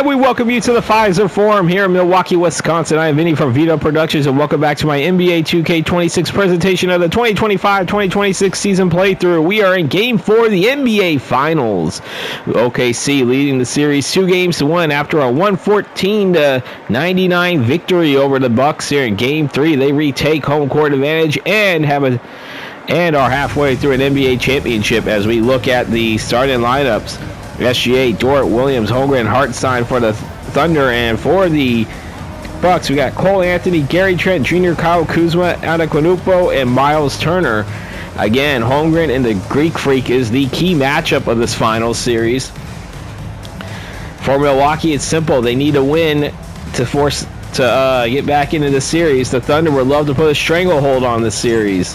And we welcome you to the Fiserv Forum here in Milwaukee, Wisconsin. I am Vinny from vdubproductions, and welcome back to my NBA2K26 presentation of the 2025-2026 season playthrough. We are in Game 4 of the NBA Finals. OKC leading the series 2-1 after a 114-99 victory over the Bucks here in Game 3. They retake home court advantage and are halfway through an NBA championship as we look at the starting lineups. SGA, Dort, Williams, Holmgren, Hartenstein for the Thunder, and for the Bucks, we got Cole Anthony, Gary Trent Jr., Kyle Kuzma, Antetokounmpo, and Miles Turner. Again, Holmgren and the Greek Freak is the key matchup of this finals series. For Milwaukee, it's simple. They need a win to get back into the series. The Thunder would love to put a stranglehold on the series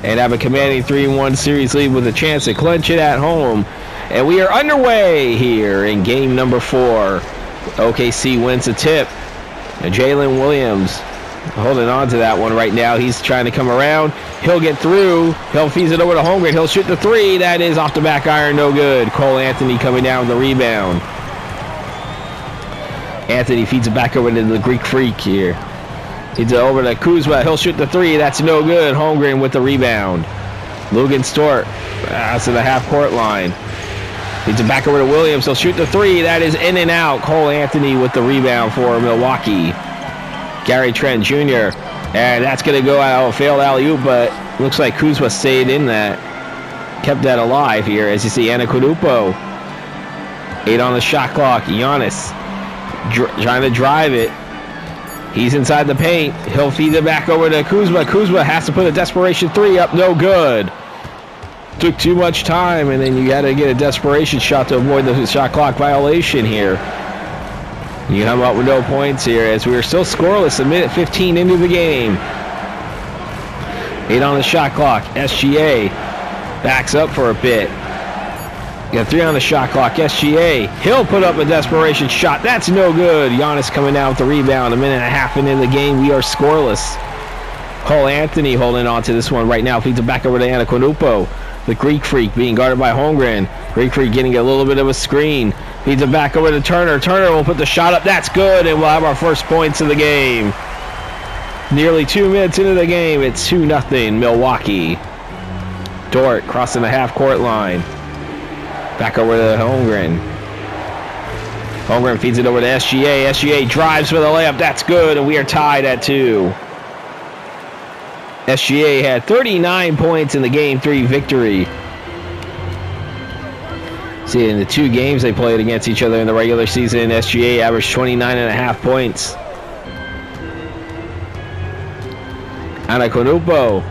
and have a commanding 3-1 series lead with a chance to clinch it at home. And we are underway here in game number 4. OKC wins the tip. Jalen Williams holding on to that one right now. He's trying to come around. He'll get through. He'll feed it over to Holmgren. He'll shoot the three. That is off the back iron. No good. Cole Anthony coming down with the rebound. Anthony feeds it back over to the Greek Freak here. Feeds it over to Kuzma. He'll shoot the three. That's no good. Holmgren with the rebound. Lugan Stort. That's to the half-court line. Feeds it back over to Williams. He'll shoot the three. That is in and out. Cole Anthony with the rebound for Milwaukee. Gary Trent Jr. And that's going to go out. Failed alley-oop, but looks like Kuzma stayed in that. Kept that alive here. As you see, Antetokounmpo. 8 on the shot clock. Giannis trying to drive it. He's inside the paint. He'll feed it back over to Kuzma. Kuzma has to put a desperation three up. No good. Took too much time, and then you got to get a desperation shot to avoid the shot clock violation here. You come up with no points here as we are still scoreless. A minute 15 into the game. 8 on the shot clock. SGA backs up for a bit. Got 3 on the shot clock. SGA. He'll put up a desperation shot. That's no good. Giannis coming down with the rebound. A minute and a half into the game. We are scoreless. Cole Anthony holding on to this one right now. Feeds it back over to Antetokounmpo. The Greek Freak being guarded by Holmgren. Greek Freak getting a little bit of a screen. Feeds it back over to Turner. Turner will put the shot up. That's good, and we'll have our first points of the game. Nearly 2 minutes into the game. It's 2-0 Milwaukee. Dort crossing the half-court line. Back over to Holmgren. Holmgren feeds it over to SGA. SGA drives for the layup. That's good, and we are tied at 2. SGA had 39 points in the Game 3 victory. See, in the 2 games they played against each other in the regular season, SGA averaged 29.5 points. Antetokounmpo.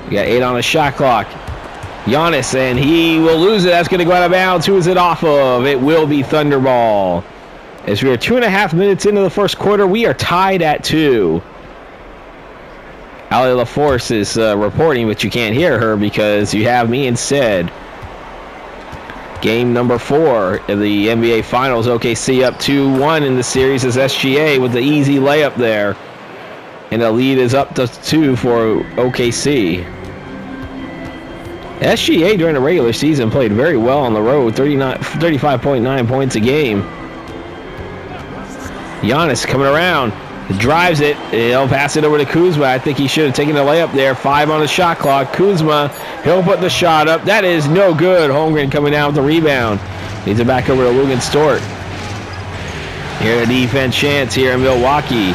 We got 8 on the shot clock. Giannis, and he will lose it. That's going to go out of bounds. Who is it off of? It will be Thunderball. As we are 2.5 minutes into the first quarter, we are tied at 2. Ali LaForce is reporting, but you can't hear her because you have me instead. Game number 4 of the NBA Finals. OKC up 2-1 in the series as SGA with the easy layup there. And the lead is up to 2 for OKC. SGA during the regular season played very well on the road, 35.9 points a game. Giannis coming around, drives it. He'll pass it over to Kuzma. I think he should have taken the layup there. 5 on the shot clock. Kuzma, he'll put the shot up. That is no good. Holmgren coming down with the rebound. Needs it back over to Lugan Stort. Here a defense chance here in Milwaukee.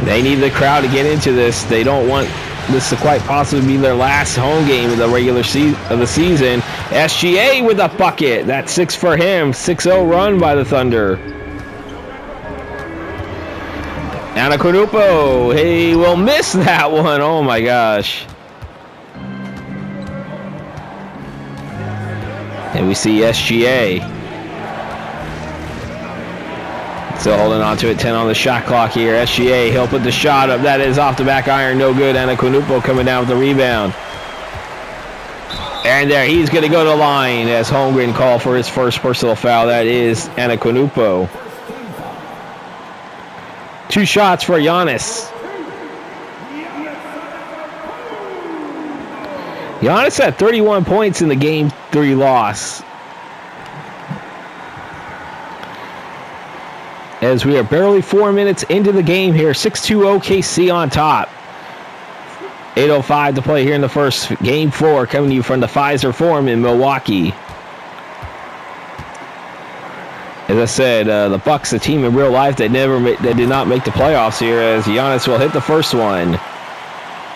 They need the crowd to get into this. They don't want this to quite possibly be their last home game of the regular of the season. SGA with a bucket. That's 6 for him. 6-0 run by the Thunder. Antetokounmpo, he will miss that one. Oh my gosh. And we see SGA. Still holding on to it. 10 on the shot clock here. SGA, he'll put the shot up. That is off the back iron. No good. Antetokounmpo coming down with the rebound. And there, he's going to go to the line as Holmgren called for his first personal foul. That is Antetokounmpo. 2 shots for Giannis. Giannis had 31 points in the Game 3 loss. as we are barely 4 minutes into the game here. 6-2 OKC on top. 8:05 to play here in the first. Game 4 coming to you from the Fiserv Forum in Milwaukee. As I said, the Bucks, a team in real life that did not make the playoffs here, as Giannis will hit the first one.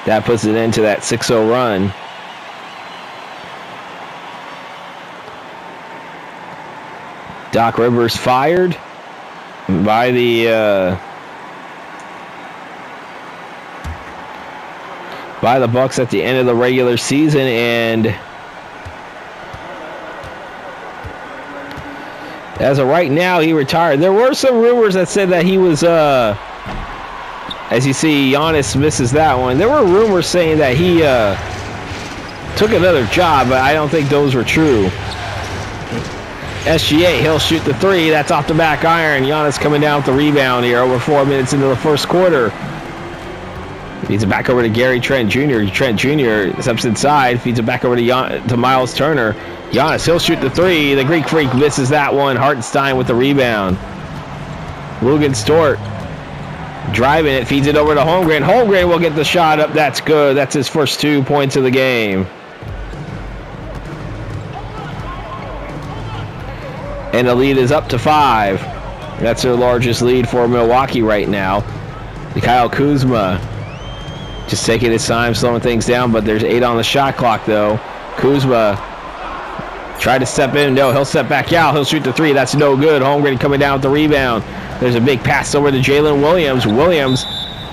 That puts it into that 6-0 run. Doc Rivers fired by the Bucks at the end of the regular season, and as of right now, he retired. There were some rumors that said that he was, as you see, Giannis misses that one. There were rumors saying that he took another job, but I don't think those were true. SGA, he'll shoot the three. That's off the back iron. Giannis coming down with the rebound here over 4 minutes into the first quarter. Feeds it back over to Gary Trent Jr. Trent Jr. steps inside, feeds it back over to Miles Turner. Giannis, he'll shoot the three. The Greek Freak misses that one. Hartenstein with the rebound. Lugan-Stort driving it, feeds it over to Holmgren. Holmgren will get the shot up. That's good. That's his first 2 points of the game. And the lead is up to 5. That's their largest lead for Milwaukee right now. Kyle Kuzma just taking his time, slowing things down, but there's 8 on the shot clock, though. Kuzma tried to step in. No, he'll step back out. He'll shoot the three. That's no good. Holmgren coming down with the rebound. There's a big pass over to Jalen Williams. Williams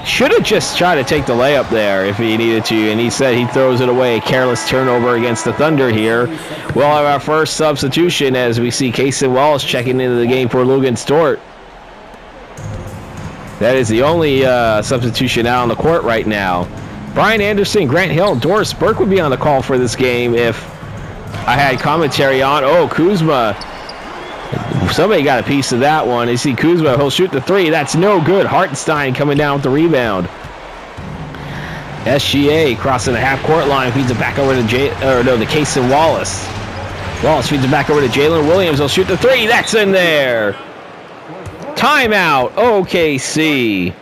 should have just tried to take the layup there if he needed to, and he said he throws it away. Careless turnover against the Thunder here. We'll have our first substitution as we see Cason Wallace checking into the game for Lugan-Stort. That is the only substitution out on the court right now. Brian Anderson, Grant Hill, Doris Burke would be on the call for this game if I had commentary on. Oh, Kuzma. Somebody got a piece of that one. You see Kuzma, he'll shoot the three. That's no good. Hartenstein coming down with the rebound. SGA crossing the half-court line, feeds it back over to Cason Wallace. Wallace feeds it back over to Jalen Williams. He'll shoot the three. That's in there. Timeout, OKC.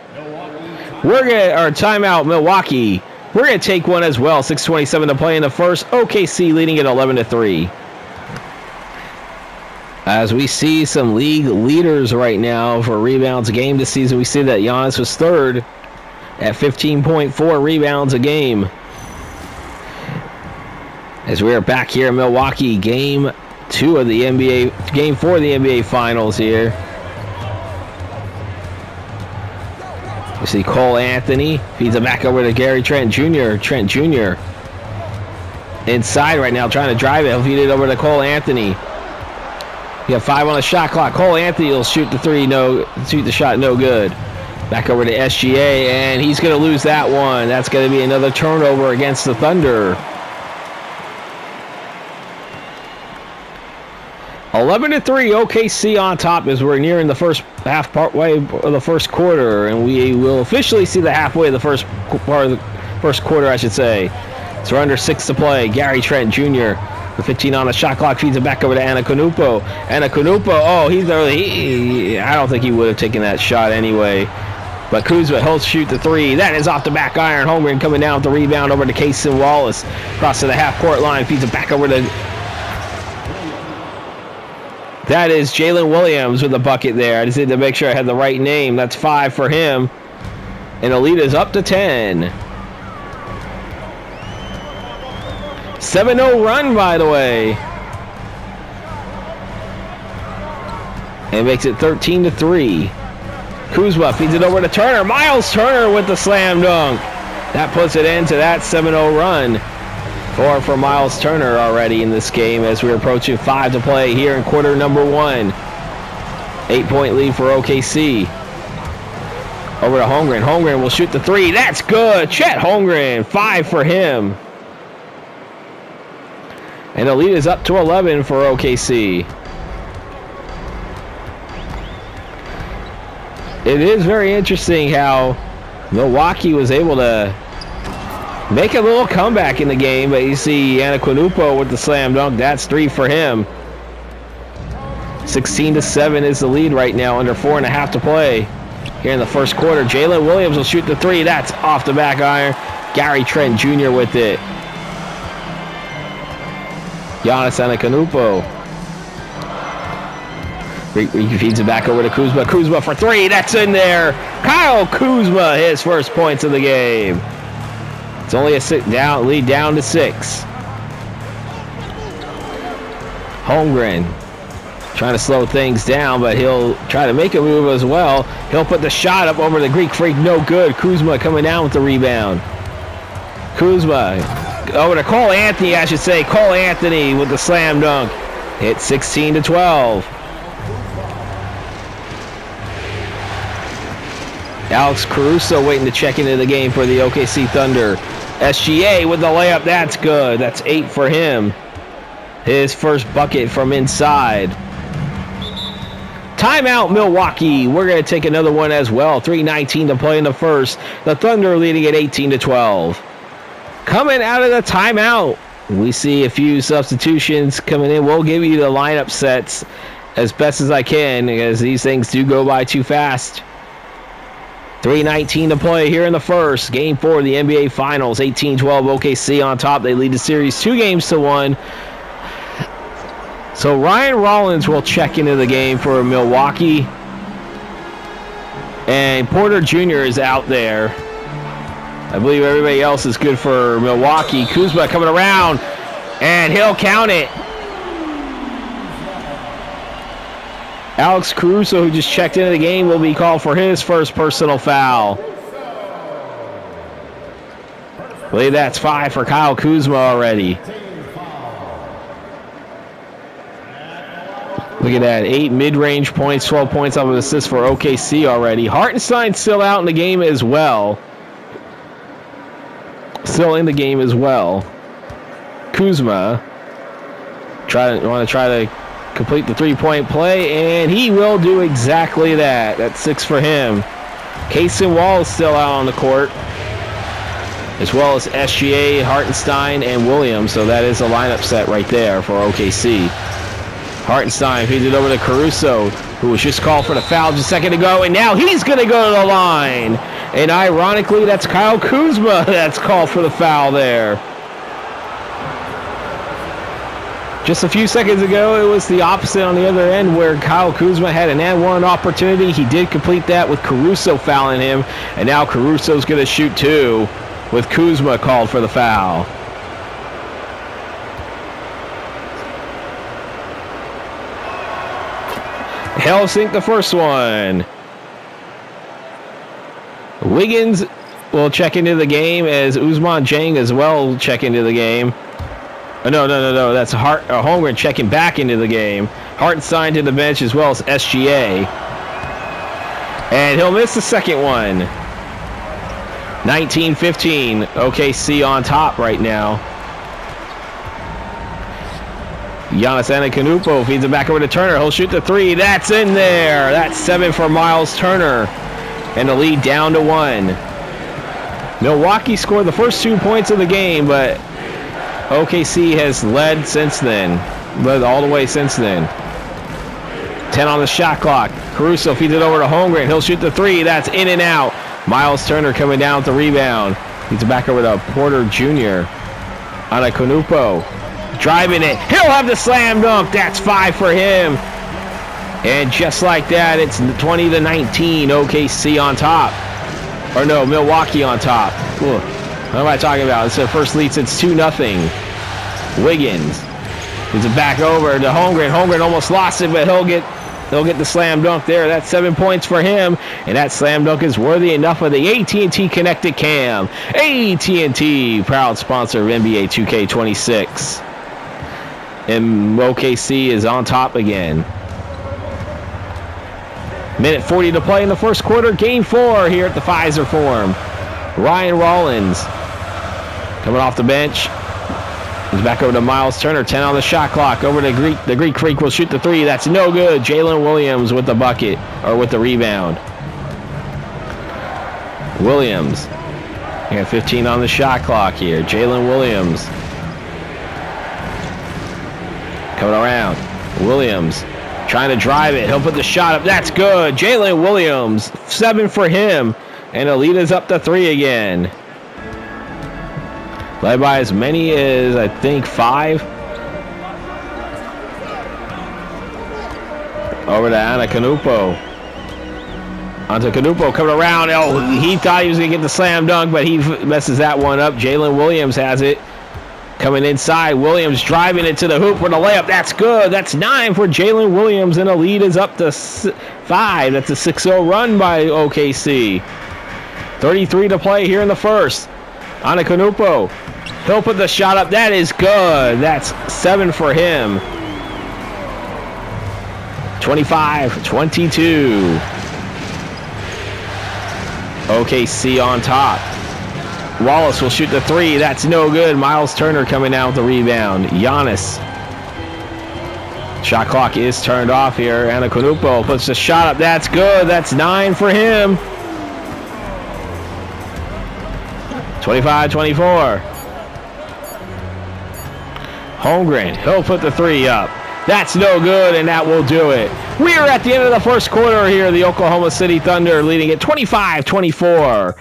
Timeout, Milwaukee. We're going to take one as well. 6:27 to play in the first. OKC leading at 11-3. As we see some league leaders right now for rebounds a game this season, we see that Giannis was third at 15.4 rebounds a game. As we are back here in Milwaukee, game 4 of the NBA Finals here. You see Cole Anthony feeds it back over to Gary Trent Jr. Trent Jr. inside right now, trying to drive it. He'll feed it over to Cole Anthony. You have 5 on the shot clock. Cole Anthony will shoot the three. Shoot the shot, no good. Back over to SGA, and he's going to lose that one. That's going to be another turnover against the Thunder. 11-3, OKC on top as we're nearing the first partway of the first quarter, and we will officially see the halfway of the first quarter, I should say. So we're under 6 to play. Gary Trent Jr. with 15 on the shot clock feeds it back over to Antetokounmpo. I don't think he would have taken that shot anyway. But Kuzma, he'll shoot the three. That is off the back iron. Holmgren coming down with the rebound over to Cason Wallace. Across to the half-court line, feeds it back over to... That is Jalen Williams with the bucket there. I just need to make sure I had the right name. That's 5 for him. And the lead is up to 10. 7-0 run, by the way. And makes it 13-3. Kuzma feeds it over to Turner. Miles Turner with the slam dunk. That puts it into that 7-0 run. 4 for Miles Turner already in this game as we're approaching 5 to play here in quarter number 1. 8-point lead for OKC. Over to Holmgren. Holmgren will shoot the three. That's good. Chet Holmgren, 5 for him. And the lead is up to 11 for OKC. It is very interesting how Milwaukee was able to make a little comeback in the game, but you see Antetokounmpo with the slam dunk. That's 3 for him. 16-7 is the lead right now, under 4.5 to play here in the first quarter. Jalen Williams will shoot the three. That's off the back iron. Gary Trent Jr. with it. Giannis Antetokounmpo. Feeds it back over to Kuzma. Kuzma for three. That's in there. Kyle Kuzma, his first points of the game. It's only a lead down to 6. Holmgren trying to slow things down, but he'll try to make a move as well. He'll put the shot up over the Greek Freak. No good. Kuzma coming down with the rebound. Kuzma over to Cole Anthony, I should say. Cole Anthony with the slam dunk. Hit 16-12. Alex Caruso waiting to check into the game for the OKC Thunder. SGA with the layup. That's good. That's 8 for him. His first bucket from inside. Timeout, Milwaukee. We're going to take another one as well. 3:19 to play in the first. The Thunder leading at 18-12. Coming out of the timeout, we see a few substitutions coming in. We'll give you the lineup sets as best as I can, because these things do go by too fast. 3:19 to play here in the first. Game 4 of the NBA Finals. 18-12 OKC on top. They lead the series 2-1. So Ryan Rollins will check into the game for Milwaukee. And Porter Jr. is out there. I believe everybody else is good for Milwaukee. Kuzma coming around, and he'll count it. Alex Caruso, who just checked into the game, will be called for his first personal foul. I believe that's 5 for Kyle Kuzma already. Look at that, 8 mid-range points, 12 points off of assists for OKC already. Hartenstein still out in the game as well. Still in the game as well. Kuzma want to try to complete the three-point play, and he will do exactly that. That's 6 for him. Kaysen Wall is still out on the court, as well as SGA, Hartenstein, and Williams. So that is a lineup set right there for OKC. Hartenstein feeds it over to Caruso, who was just called for the foul just a second ago, and now he's going to go to the line. And ironically, that's Kyle Kuzma that's called for the foul there. Just a few seconds ago, it was the opposite on the other end, where Kyle Kuzma had an and-one opportunity. He did complete that with Caruso fouling him, and now Caruso's going to shoot 2 with Kuzma called for the foul. He'll sink the first one. Wiggins will check into the game, as Ousmane Dieng as well will check into the game. Oh, no. That's Holmgren checking back into the game. Hartenstein to the bench, as well as SGA. And he'll miss the second one. 19-15. OKC on top right now. Giannis Antetokounmpo feeds it back over to Turner. He'll shoot the 3. That's in there. That's 7 for Miles Turner. And the lead down to 1. Milwaukee scored the first 2 points of the game, but OKC has led since then. Led all the way since then. 10 on the shot clock. Caruso feeds it over to Holmgren. He'll shoot the 3. That's in and out. Miles Turner coming down with the rebound. Feeds it back over to Porter Jr. Antetokounmpo. Driving it. He'll have the slam dunk. That's 5 for him. And just like that, it's 20-19. OKC on top. Or no, Milwaukee on top. Ugh. What am I talking about? It's their first lead since 2-0. Wiggins. Gives it back over to Holmgren. Holmgren almost lost it, but he'll get the slam dunk there. That's 7 points for him. And that slam dunk is worthy enough of the AT&T Connected Cam. AT&T, proud sponsor of NBA 2K26. And OKC is on top again. Minute 40 to play in the first quarter. Game 4 here at the Fiserv Forum. Ryan Rollins coming off the bench. He's back over to Miles Turner. 10 on the shot clock. Over to the Greek Freak will shoot the 3. That's no good. Jalen Williams with the bucket, or with the rebound. Williams. We got 15 on the shot clock here. Jalen Williams. Coming around. Williams Trying to drive it. He'll put the shot up. That's good. Jalen Williams, 7 for him. And Alita's up to 3 again. Led by as many as, I think, 5. Over to Antetokounmpo. Antetokounmpo coming around. Oh, he thought he was going to get the slam dunk, but he messes that one up. Jalen Williams has it. Coming inside, Williams driving it to the hoop for the layup. That's good. That's 9 for Jalen Williams, and the lead is up to 5. That's a 6-0 run by OKC. 33 to play here in the first. Antetokounmpo. He'll put the shot up. That is good. That's 7 for him. 25-22. OKC on top. Wallace will shoot the 3. That's no good. Miles Turner coming down with the rebound. Giannis. Shot clock is turned off here. Antetokounmpo puts the shot up. That's good. That's 9 for him. 25-24. Holmgren. He'll put the 3 up. That's no good, and that will do it. We are at the end of the first quarter here. The Oklahoma City Thunder leading at 25-24.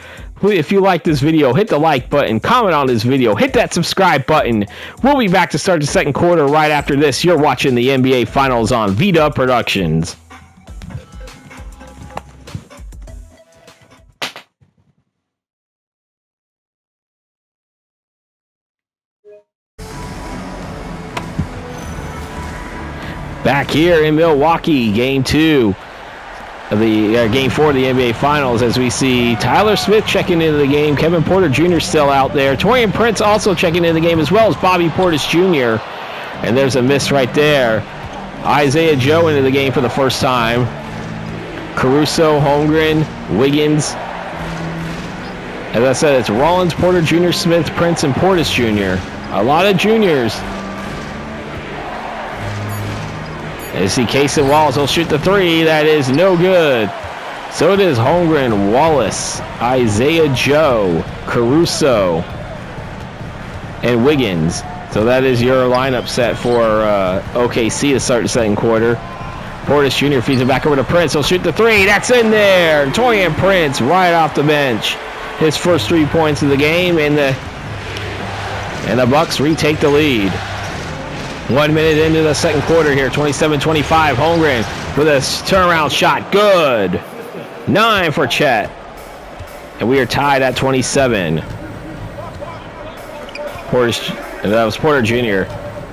If you like this video, hit the like button, comment on this video, hit that subscribe button. We'll be back to start the second quarter right after this. You're watching the NBA Finals on VDub Productions. Back here in Milwaukee, Game 2. Game 4 of the NBA Finals, as we see Tyler Smith checking into the game. Kevin Porter Jr. still out there. Taurean Prince also checking into the game, as well as Bobby Portis Jr. And there's a miss right there. Isaiah Joe into the game for the first time. Caruso, Holmgren, Wiggins. As I said, it's Rollins, Porter Jr., Smith, Prince, and Portis Jr. A lot of juniors. You see Case and Wallace will shoot the 3. That is no good. So it is Holmgren, Wallace, Isaiah Joe, Caruso, and Wiggins. So that is your lineup set for OKC to start the second quarter. Portis Jr. feeds it back over to Prince. He'll shoot the 3. That's in there. Taurean Prince right off the bench. His first 3 points of the game, and the Bucks retake the lead. 1 minute into the second quarter here, 27-25. Holmgren with a turnaround shot. Good. 9 for Chet. And we are tied at 27. That was Porter Jr.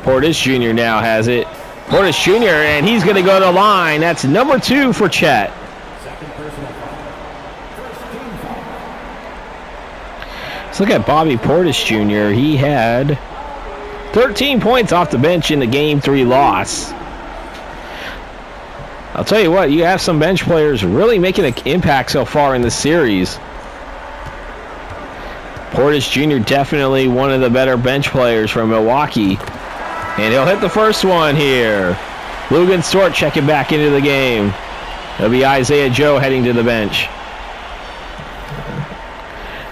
Portis Jr. now has it. Portis Jr. and he's going to go to the line. That's number 2 for Chet. Let's look at Bobby Portis Jr. He had 13 points off the bench in the Game 3 loss. I'll tell you what, you have some bench players really making an impact so far in the series. Portis Jr. definitely one of the better bench players from Milwaukee. And he'll hit the first one here. Lugan Stort checking back into the game. It'll be Isaiah Joe heading to the bench.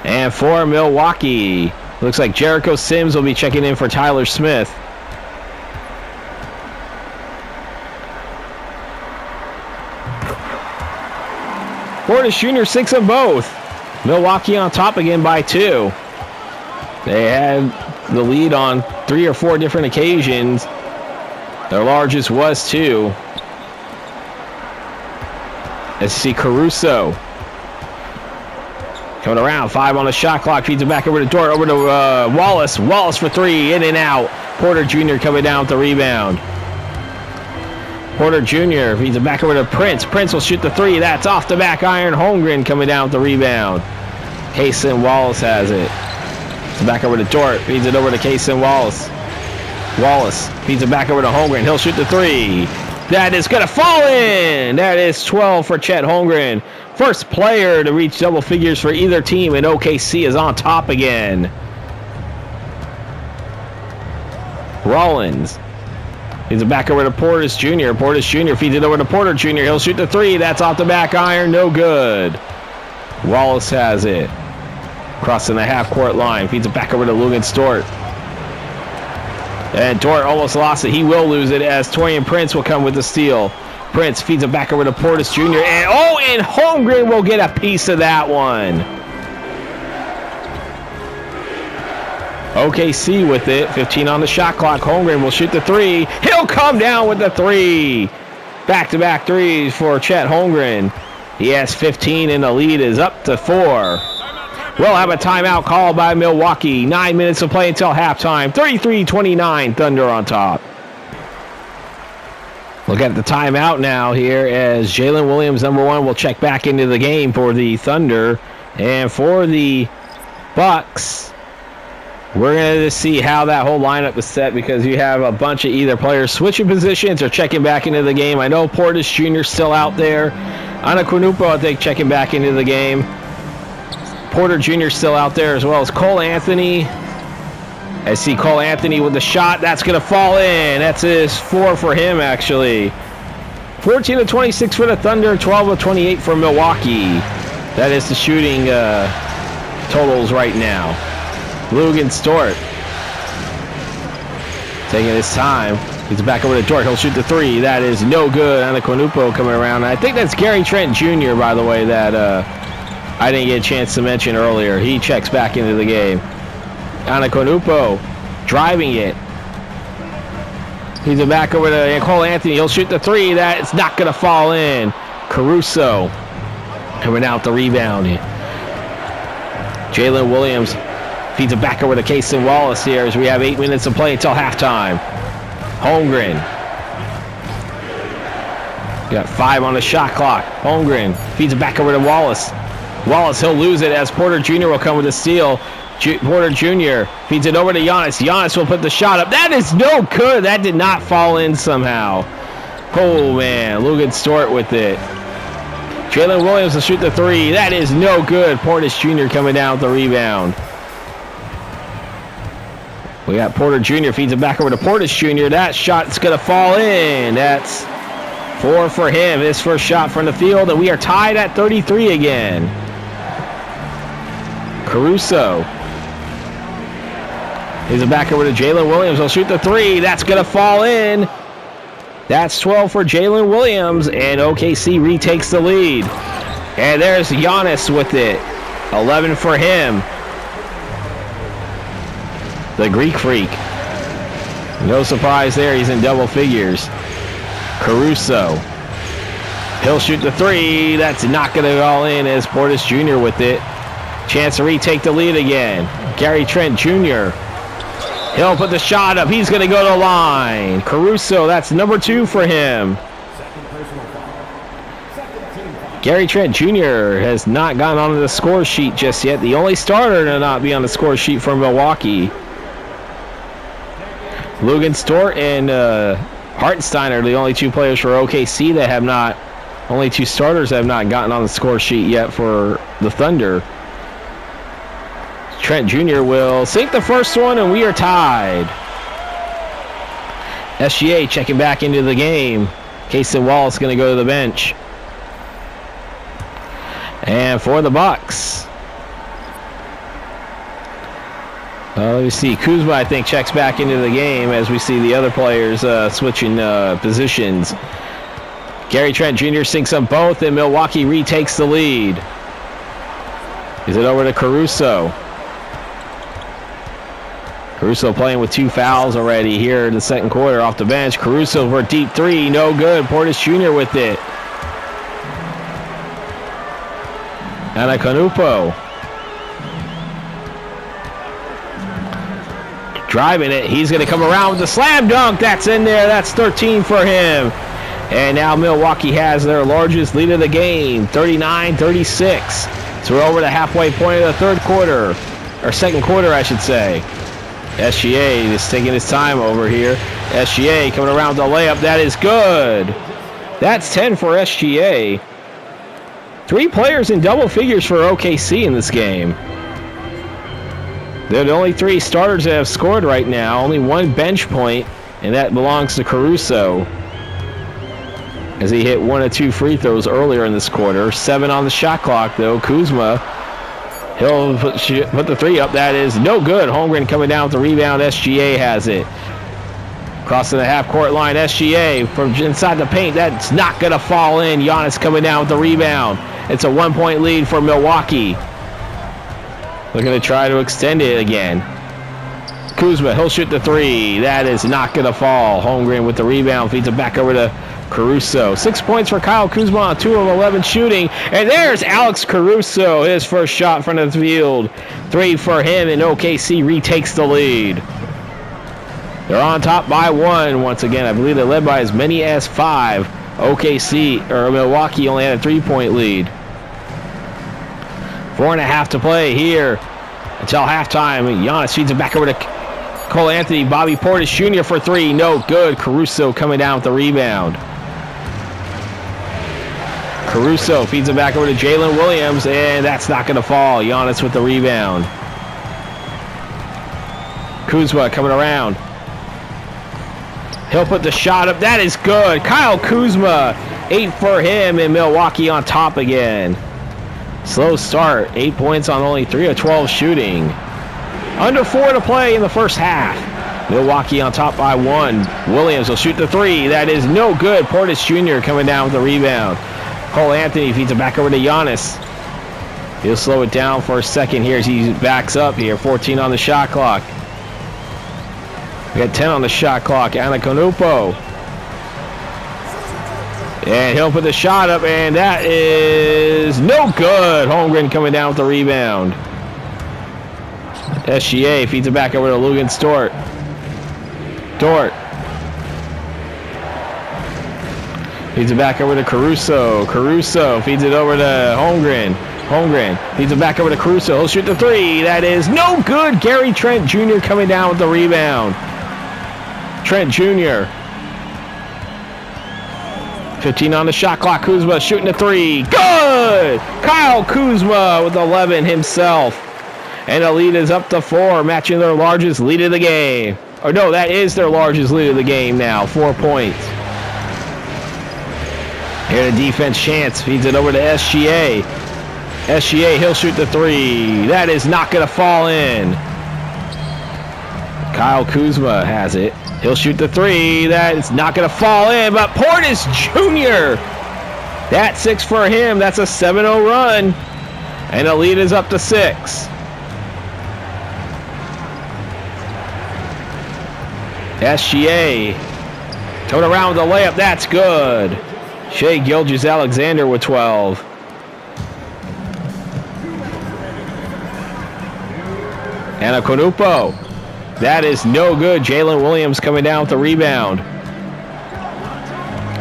And for Milwaukee, looks like Jericho Sims will be checking in for Tyler Smith. Portis Jr. 6 of both. Milwaukee on top again by 2. They had the lead on 3 or 4 different occasions. Their largest was 2. Let's see Caruso coming around. 5 on the shot clock. Feeds it back over to Dort. Over to Wallace. Wallace for 3. In and out. Porter Jr. coming down with the rebound. Porter Jr. feeds it back over to Prince. Prince will shoot the 3. That's off the back iron. Holmgren coming down with the rebound. Kaysen Wallace has it. It's back over to Dort. Feeds it over to Kaysen Wallace. Wallace feeds it back over to Holmgren. He'll shoot the 3. That is going to fall in. That is 12 for Chet Holmgren. First player to reach double figures for either team, and OKC is on top again. Rollins feeds it back over to Portis Jr. Portis Jr. feeds it over to Porter Jr. He'll shoot the 3. That's off the back iron. No good. Wallace has it. Crossing the half-court line. Feeds it back over to Lugan Stort. And Dort almost lost it. He will lose it as Taurean Prince will come with the steal. Prince feeds it back over to Portis Jr. And Holmgren will get a piece of that one. OKC with it. 15 on the shot clock. Holmgren will shoot the three. He'll come down with the three. Back-to-back threes for Chet Holmgren. He has 15 and the lead is up to 4. We'll have a timeout called by Milwaukee. 9 minutes of play until halftime. 33-29, Thunder on top. Look at the timeout now here as Jalen Williams, number 1, will check back into the game for the Thunder. And for the Bucks, we're going to see how that whole lineup is set because you have a bunch of either players switching positions or checking back into the game. I know Portis Jr. still out there. Anaquanupo, I think, checking back into the game. Porter Jr. still out there as well as Cole Anthony. I see Cole Anthony with the shot. That's going to fall in. That's his 4 for him, actually. 14 of 26 for the Thunder, 12 of 28 for Milwaukee. That is the shooting totals right now. Lugan-Stort taking his time. He's back over to Dort. He'll shoot the three. That is no good. Anaquanupo coming around. I think that's Gary Trent Jr., by the way, that I didn't get a chance to mention earlier. He checks back into the game. Anaquanupo driving it. He's back over to Cole Anthony. He'll shoot the three. That's not going to fall in. Caruso coming out the rebound. Jalen Williams feeds it back over to Cason Wallace here as we have 8 minutes of play until halftime. Holmgren. Got 5 on the shot clock. Holmgren feeds it back over to Wallace. Wallace, he'll lose it as Porter Jr. will come with the steal. Porter Jr. feeds it over to Giannis. Giannis will put the shot up. That is no good. That did not fall in somehow. Oh, man. Lugan-Stort with it. Jalen Williams will shoot the three. That is no good. Portis Jr. coming down with the rebound. We got Porter Jr. feeds it back over to Portis Jr. That shot's going to fall in. That's 4 for him. His first shot from the field, and we are tied at 33 again. Caruso. He's back over to Jalen Williams. He'll shoot the three. That's going to fall in. That's 12 for Jalen Williams, and OKC retakes the lead. And there's Giannis with it. 11 for him. The Greek Freak. No surprise there. He's in double figures. Caruso. He'll shoot the three. That's not going to go in as Portis Jr. with it. Chance to retake the lead again. Gary Trent Jr. He'll put the shot up. He's going to go to the line. Caruso, that's number 2 for him. Gary Trent Jr. has not gotten onto the score sheet just yet. The only starter to not be on the score sheet for Milwaukee. Lugan-Stort and Hartenstein are the only 2 players for OKC that have not, only 2 starters have not gotten on the score sheet yet for the Thunder. Trent Jr. will sink the first one, and we are tied. SGA checking back into the game. Cason Wallace going to go to the bench. And for the Bucks, let me see. Kuzma, I think, checks back into the game as we see the other players switching positions. Gary Trent Jr. sinks them both, and Milwaukee retakes the lead. Is it over to Caruso? Caruso playing with 2 fouls already here in the second quarter off the bench. Caruso for a deep three. No good. Portis Jr. with it. Anaquanupo. Driving it. He's going to come around with the slam dunk. That's in there. That's 13 for him. And now Milwaukee has their largest lead of the game, 39-36. So we're over the halfway point of the third quarter. Or second quarter, I should say. SGA is taking his time over here. SGA coming around the layup. That is good. That's 10 for SGA. 3 players in double figures for OKC in this game. They're the only 3 starters that have scored right now. Only 1 bench point, and that belongs to Caruso, as he hit 1 of 2 free throws earlier in this quarter. 7 on the shot clock, though. Kuzma, he'll put the three up. That is no good. Holmgren coming down with the rebound. SGA has it. Crossing the half-court line, SGA from inside the paint. That's not going to fall in. Giannis coming down with the rebound. It's a 1-point lead for Milwaukee. They're going to try to extend it again. Kuzma, he'll shoot the three. That is not going to fall. Holmgren with the rebound. Feeds it back over to Caruso. 6 points for Kyle Kuzma on 2 of 11 shooting. And there's Alex Caruso. His first shot in front of the field. 3 for him, and OKC retakes the lead. They're on top by 1 once again. I believe they're led by as many as 5. Milwaukee only had a 3-point lead. 4.5 to play here until halftime. Giannis feeds it back over to Cole Anthony. Bobby Portis Jr. for 3. No good. Caruso coming down with the rebound. Caruso feeds it back over to Jalen Williams, and that's not going to fall. Giannis with the rebound. Kuzma coming around. He'll put the shot up. That is good. Kyle Kuzma, 8 for him, and Milwaukee on top again. Slow start. 8 points on only 3 of 12 shooting. Under 4 to play in the first half. Milwaukee on top by 1. Williams will shoot the 3. That is no good. Portis Jr. coming down with the rebound. Cole Anthony feeds it back over to Giannis. He'll slow it down for a second here as he backs up here. 14 on the shot clock. We got 10 on the shot clock. Antetokounmpo. And he'll put the shot up, and that is no good. Holmgren coming down with the rebound. SGA feeds it back over to Luguentz Dort. Dort. Feeds it back over to Caruso. Caruso feeds it over to Holmgren. Holmgren feeds it back over to Caruso. He'll shoot the 3. That is no good. Gary Trent Jr. coming down with the rebound. Trent Jr. 15 on the shot clock. Kuzma shooting the 3. Good! Kyle Kuzma with 11 himself. And the lead is up to 4, matching their largest lead of the game. Or no, that is their largest lead of the game now. 4 points. Here the defense chance. Feeds it over to SGA. SGA, he'll shoot the 3. That is not going to fall in. Kyle Kuzma has it. He'll shoot the 3. That is not going to fall in, but Portis Jr. That's 6 for him. That's a 7-0 run. And the lead is up to 6. SGA. Towed around with the layup. That's good. Shai Gilgeous-Alexander with 12. Antetokounmpo. That is no good. Jalen Williams coming down with the rebound.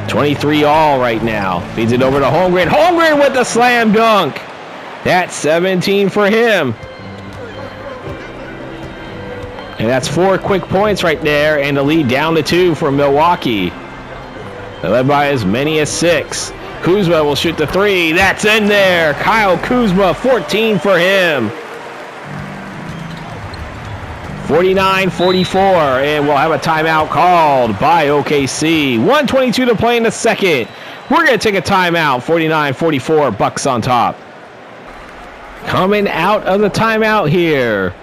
23 all right now. Feeds it over to Holmgren. Holmgren with the slam dunk. That's 17 for him. And that's 4 quick points right there, and the lead down to 2 for Milwaukee. They're led by as many as 6. Kuzma will shoot the 3. That's in there. Kyle Kuzma, 14 for him. 49-44, and we'll have a timeout called by OKC. 1:22 to play in the second. We're going to take a timeout. 49-44, Bucks on top. Coming out of the timeout here.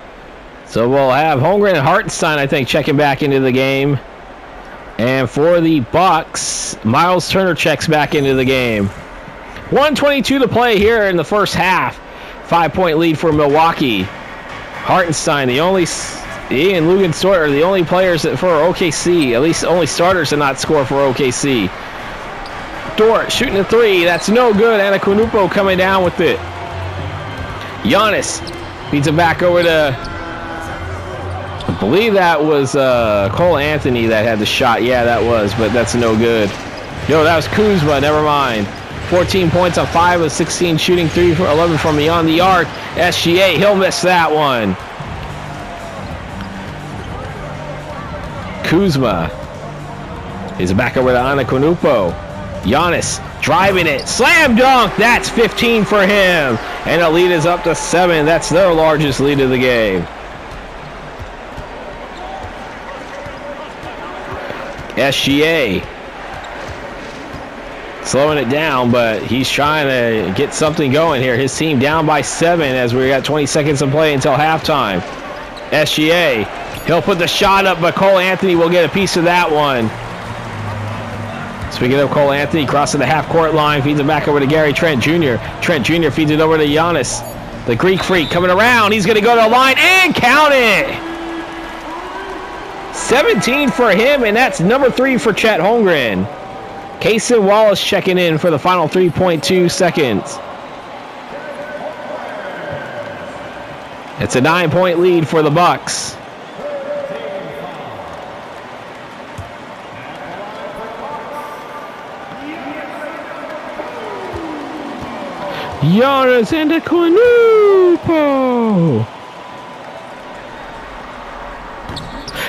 So we'll have Holmgren and Hartenstein, I think, checking back into the game. And for the Bucks, Miles Turner checks back into the game. 1:22 to play here in the first half. 5-point lead for Milwaukee. Hartenstein, he and Luguentz Dort are the only players for OKC, at least only starters to not score for OKC. Dort shooting a 3. That's no good. Antetokounmpo coming down with it. Giannis feeds it back over to, I believe that was Cole Anthony that had the shot. Yeah, that was, but that's no good. No, that was Kuzma. Never mind. 14 points on 5 of 16 shooting, 3 for 11 from beyond the arc. SGA, he'll miss that one. Kuzma is back over to Antetokounmpo. Giannis driving it. Slam dunk. That's 15 for him. And the lead is up to 7. That's their largest lead of the game. SGA slowing it down, but he's trying to get something going here. His team down by 7 as we got 20 seconds to play until halftime. SGA He'll put the shot up, but Cole Anthony will get a piece of that one. Speaking of Cole Anthony, crossing the half-court line, feeds it back over to Gary Trent Jr. Trent Jr. feeds it over to Giannis. The Greek Freak coming around. He's going to go to the line and count it. 17 for him, and that's number 3 for Chet Holmgren. Cason Wallace checking in for the final 3.2 seconds. It's a 9-point lead for the Bucks. Giannis Antetokounmpo.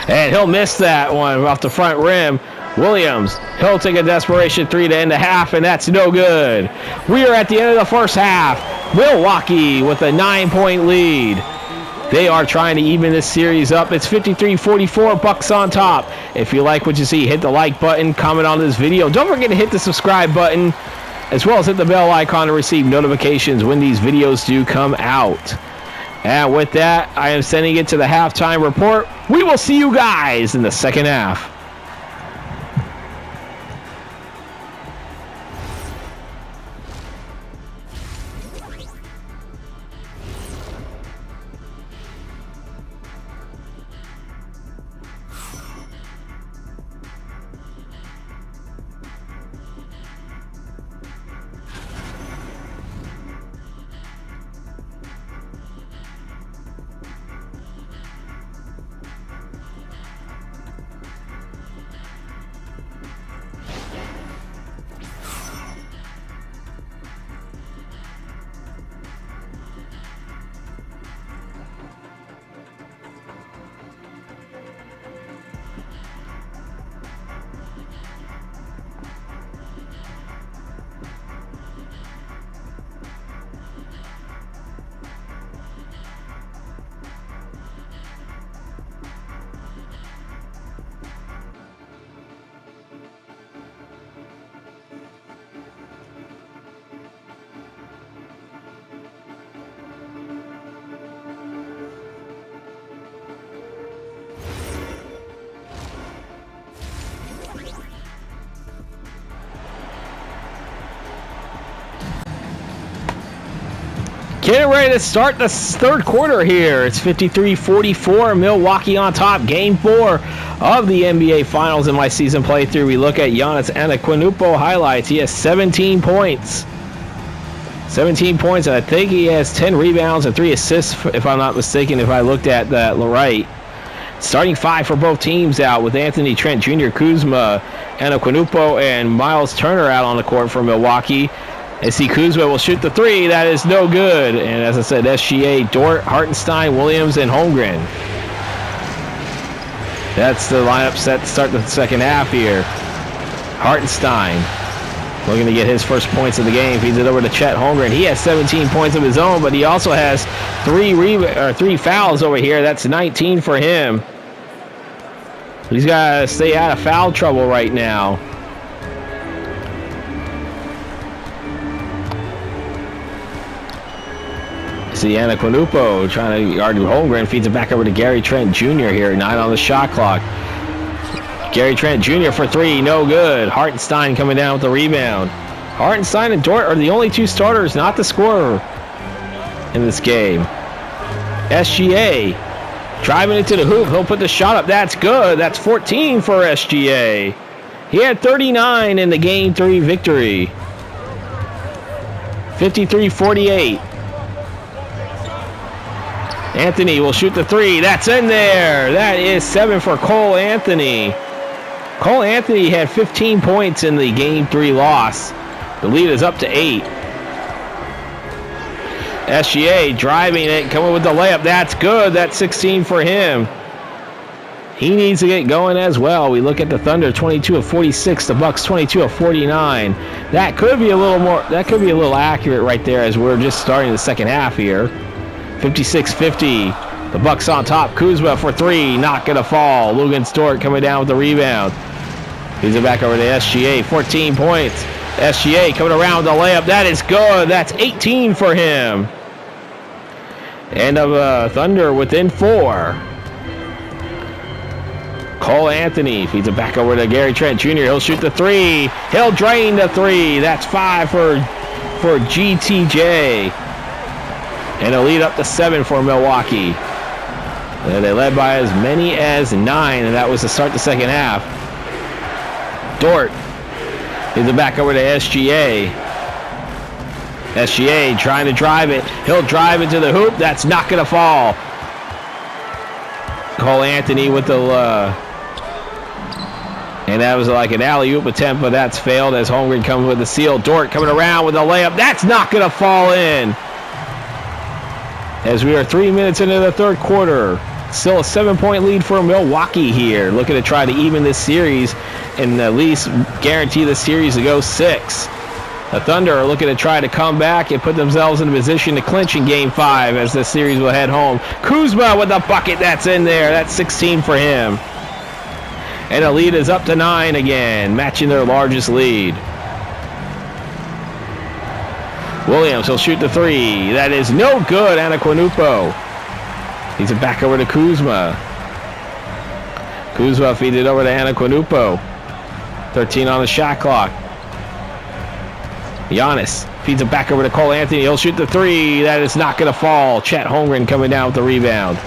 And he'll miss that one off the front rim. Williams, he'll take a desperation 3 to end the half, and that's no good. We are at the end of the first half. Milwaukee with a 9-point lead. They are trying to even this series up. It's 53-44, Bucks on top. If you like what you see, hit the like button, comment on this video. Don't forget to hit the subscribe button, as well as hit the bell icon to receive notifications when these videos do come out. And with that, I am sending it to the halftime report. We will see you guys in the second half. Getting ready to start the third quarter here. It's 53-44, Milwaukee on top. Game 4 of the NBA Finals in my season playthrough. We look at Giannis Antetokounmpo highlights. He has 17 points. 17 points, and I think he has 10 rebounds and 3 assists, if I'm not mistaken, if I looked at that right. Starting 5 for both teams out with Anthony, Trent Jr., Kuzma, Antetokounmpo, and Miles Turner out on the court for Milwaukee. I see Kuzma will shoot the 3. That is no good. And as I said, SGA, Dort, Hartenstein, Williams, and Holmgren. That's the lineup set to start the second half here. Hartenstein looking to get his first points of the game. Feeds it over to Chet Holmgren. He has 17 points of his own, but he also has 3 fouls over here. That's 19 for him. He's got to stay out of foul trouble right now. See Antetokounmpo trying to argue Holmgren, feeds it back over to Gary Trent Jr. here, 9 on the shot clock. Gary Trent Jr. for 3, no good. Hartenstein coming down with the rebound. Hartenstein and Dort are the only 2 starters, not the scorer in this game. SGA driving into the hoop. He'll put the shot up. That's good. That's 14 for SGA. He had 39 in the Game 3 victory. 53-48. Anthony will shoot the 3. That's in there. That is 7 for Cole Anthony. Cole Anthony had 15 points in the Game 3 loss. The lead is up to 8. SGA driving it, coming with the layup. That's good. That's 16 for him. He needs to get going as well. We look at the Thunder, 22 of 46. The Bucks, 22 of 49. That could be a little more. That could be a little accurate right there as we're just starting the second half here. 56-50. The Bucks on top. Kuzma for 3. Not going to fall. Lugan Dort coming down with the rebound. He's it back over to SGA. 14 points. SGA coming around with the layup. That is good. That's 18 for him. End of Thunder within 4. Cole Anthony feeds it back over to Gary Trent Jr. He'll shoot the three. He'll drain the three. That's 5 for GTJ. And a lead up to 7 for Milwaukee. They led by as many as 9, and that was to start the second half. Dort feeds it back over to SGA. SGA trying to drive it. He'll drive it to the hoop. That's not going to fall. Cole Anthony with the... and that was like an alley-oop attempt, but that's failed as Holmgren comes with the steal. Dort coming around with a layup. That's not going to fall in. As we are 3 minutes into the third quarter. Still a 7-point lead for Milwaukee here. Looking to try to even this series and at least guarantee the series to go 6. The Thunder are looking to try to come back and put themselves in a position to clinch in Game 5 as the series will head home. Kuzma with the bucket that's in there. That's 16 for him. And the lead is up to 9 again, matching their largest lead. Williams, he'll shoot the three. That is no good, Anaquanupo. He's it back over to Kuzma. Kuzma feeds it over to Anaquanupo. 13 on the shot clock. Giannis feeds it back over to Cole Anthony. He'll shoot the three. That is not going to fall. Chet Holmgren coming down with the rebound.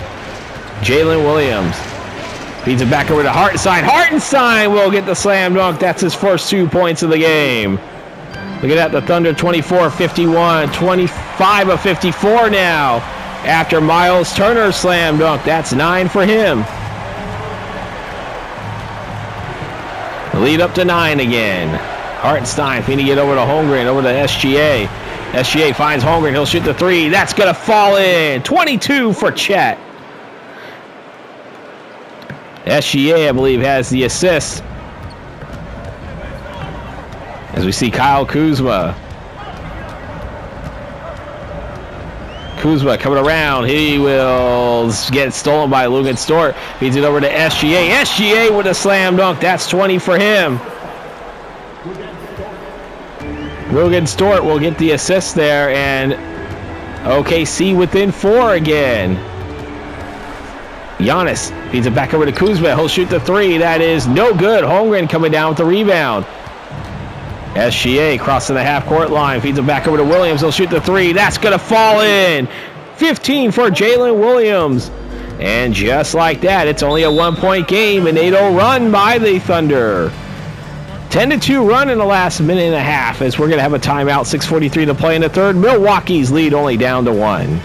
Jalen Williams feeds it back over to Hartenstein. Hartenstein will get the slam dunk. That's his first 2 points of the game. Look at that, the Thunder 24-51, 25 of 54 now. After Miles Turner slam dunk, that's 9 for him. The lead up to 9 again. Hartenstein feeding it over to Holmgren, over to SGA. SGA finds Holmgren, he'll shoot the three. That's going to fall in. 22 for Chet. SGA, I believe, has the assist. As we see Kyle Kuzma. Kuzma coming around. He will get stolen by Lugan Stort. Feeds it over to SGA. SGA with a slam dunk. That's 20 for him. Lugan Stort will get the assist there. And OKC within 4 again. Giannis feeds it back over to Kuzma. He'll shoot the three. That is no good. Holmgren coming down with the rebound. SGA crossing the half-court line. Feeds it back over to Williams. He'll shoot the three. That's going to fall in. 15 for Jalen Williams. And just like that, it's only a 1-point game. An 8-0 run by the Thunder. 10-2 run in the last minute and a half as we're going to have a timeout. 6:43 to play in the third. Milwaukee's lead only down to 1.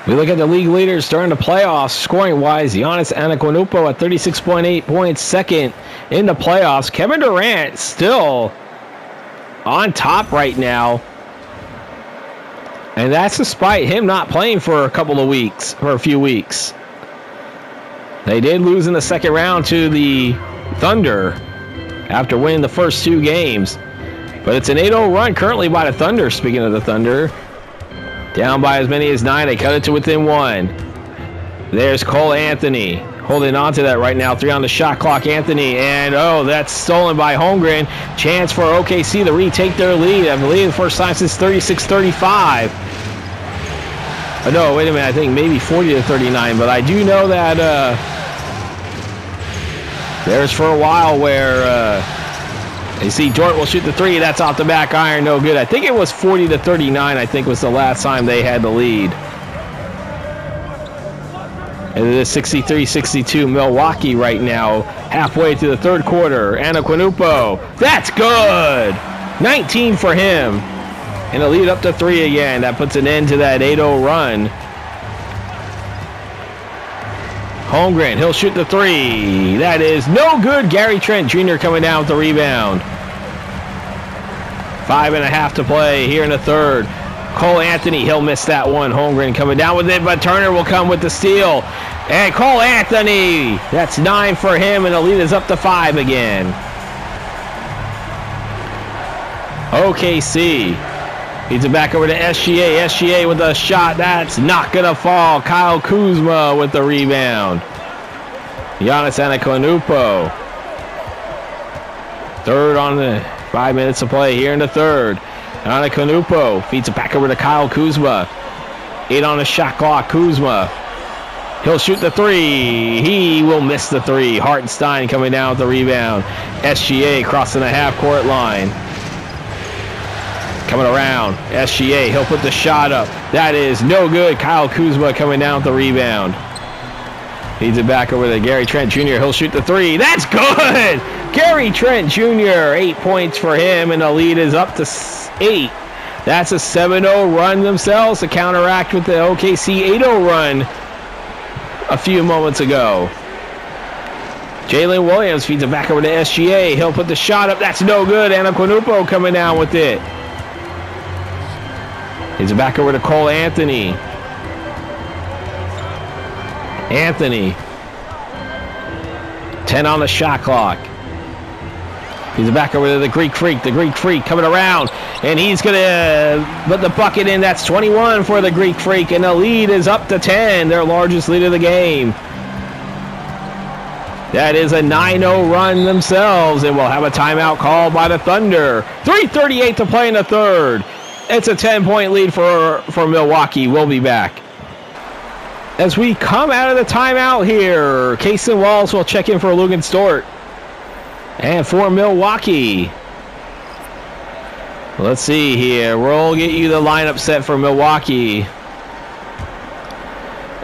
We look at the league leaders during the playoffs. Scoring-wise, Giannis Anaquanupo at 36.8 points, second in the playoffs. Kevin Durant still on top right now. And that's despite him not playing for a few weeks. They did lose in the second round to the Thunder after winning the first 2 games. But it's an 8-0 run currently by the Thunder, speaking of the Thunder. Down by as many as 9. They cut it to within 1. There's Cole Anthony holding on to that right now. 3 on the shot clock, Anthony. And, that's stolen by Holmgren. Chance for OKC to retake their lead. I believe the first time since 36-35. Oh, no, wait a minute. I think maybe 40-39. But I do know that there's for a while where... you see Dort will shoot the three. That's off the back iron. No good. I think it was 40-39. I think was the last time they had the lead. And it is 63-62 Milwaukee right now. Halfway through the third quarter. Anaquanupo. That's good. 19 for him. And a lead up to 3 again. That puts an end to that 8-0 run. Holmgren, he'll shoot the three. That is no good. Gary Trent Jr. coming down with the rebound. 5.5 to play here in the third. Cole Anthony, he'll miss that one. Holmgren coming down with it, but Turner will come with the steal. And Cole Anthony, that's 9 for him, and the lead is up to 5 again. OKC feeds it back over to SGA. SGA with a shot. That's not going to fall. Kyle Kuzma with the rebound. Giannis Anaquanupo. Third on the 5 minutes to play here in the third. Anaquanupo feeds it back over to Kyle Kuzma. 8 on the shot clock. Kuzma He'll shoot the three. He will miss the three. Hartenstein coming down with the rebound. SGA crossing the half-court line. Coming around. SGA, he'll put the shot up. That is no good. Kyle Kuzma coming down with the rebound. Feeds it back over to Gary Trent Jr. He'll shoot the three. That's good! Gary Trent Jr., 8 points for him, and the lead is up to 8. That's a 7-0 run themselves to counteract with the OKC 8-0 run a few moments ago. Jalen Williams feeds it back over to SGA. He'll put the shot up. That's no good. Antetokounmpo coming down with it. Feeds it back over to Cole Anthony. Anthony. 10 on the shot clock. He's back over to the Greek Freak. The Greek Freak coming around. And he's going to put the bucket in. That's 21 for the Greek Freak. And the lead is up to 10. Their largest lead of the game. That is a 9-0 run themselves. And we'll have a timeout called by the Thunder. 3:38 to play in the third. It's a 10-point lead for Milwaukee. We'll be back. As we come out of the timeout here, Kaysen Wallace will check in for Lugan Stort. And for Milwaukee, let's see here. We'll get you the lineup set for Milwaukee.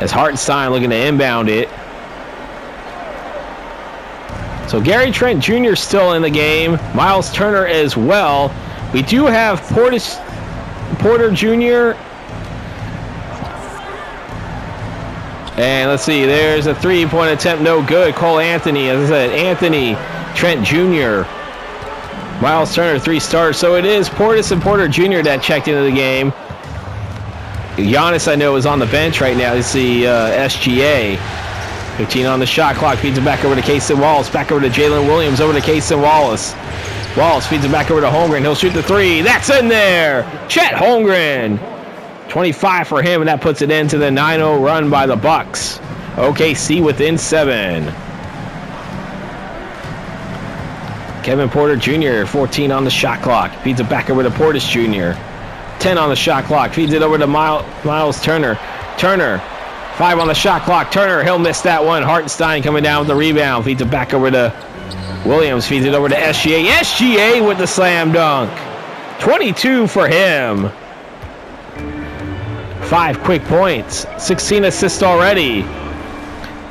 As Hartenstein looking to inbound it. So Gary Trent Jr. still in the game. Miles Turner as well. We do have Porter Jr. And let's see, there's a three-point attempt, no good. Cole Anthony, as I said, Anthony, Trent Jr., Miles Turner, 3 stars. So it is Portis and Porter Jr. that checked into the game. Giannis, I know, is on the bench right now. Let's see, SGA. 15 on the shot clock, feeds it back over to Kaysen Wallace, back over to Jalen Williams, over to Kaysen Wallace. Wallace feeds it back over to Holmgren. He'll shoot the three. That's in there. Chet Holmgren. 25 for him, and that puts it into the 9-0 run by the Bucks. OKC within 7. Kevin Porter Jr., 14 on the shot clock. Feeds it back over to Portis Jr. 10 on the shot clock. Feeds it over to Miles Turner. Turner, 5 on the shot clock. Turner, he'll miss that one. Hartenstein coming down with the rebound. Feeds it back over to Williams. Feeds it over to SGA. SGA with the slam dunk. 22 for him. 5 quick points. 16 assists already.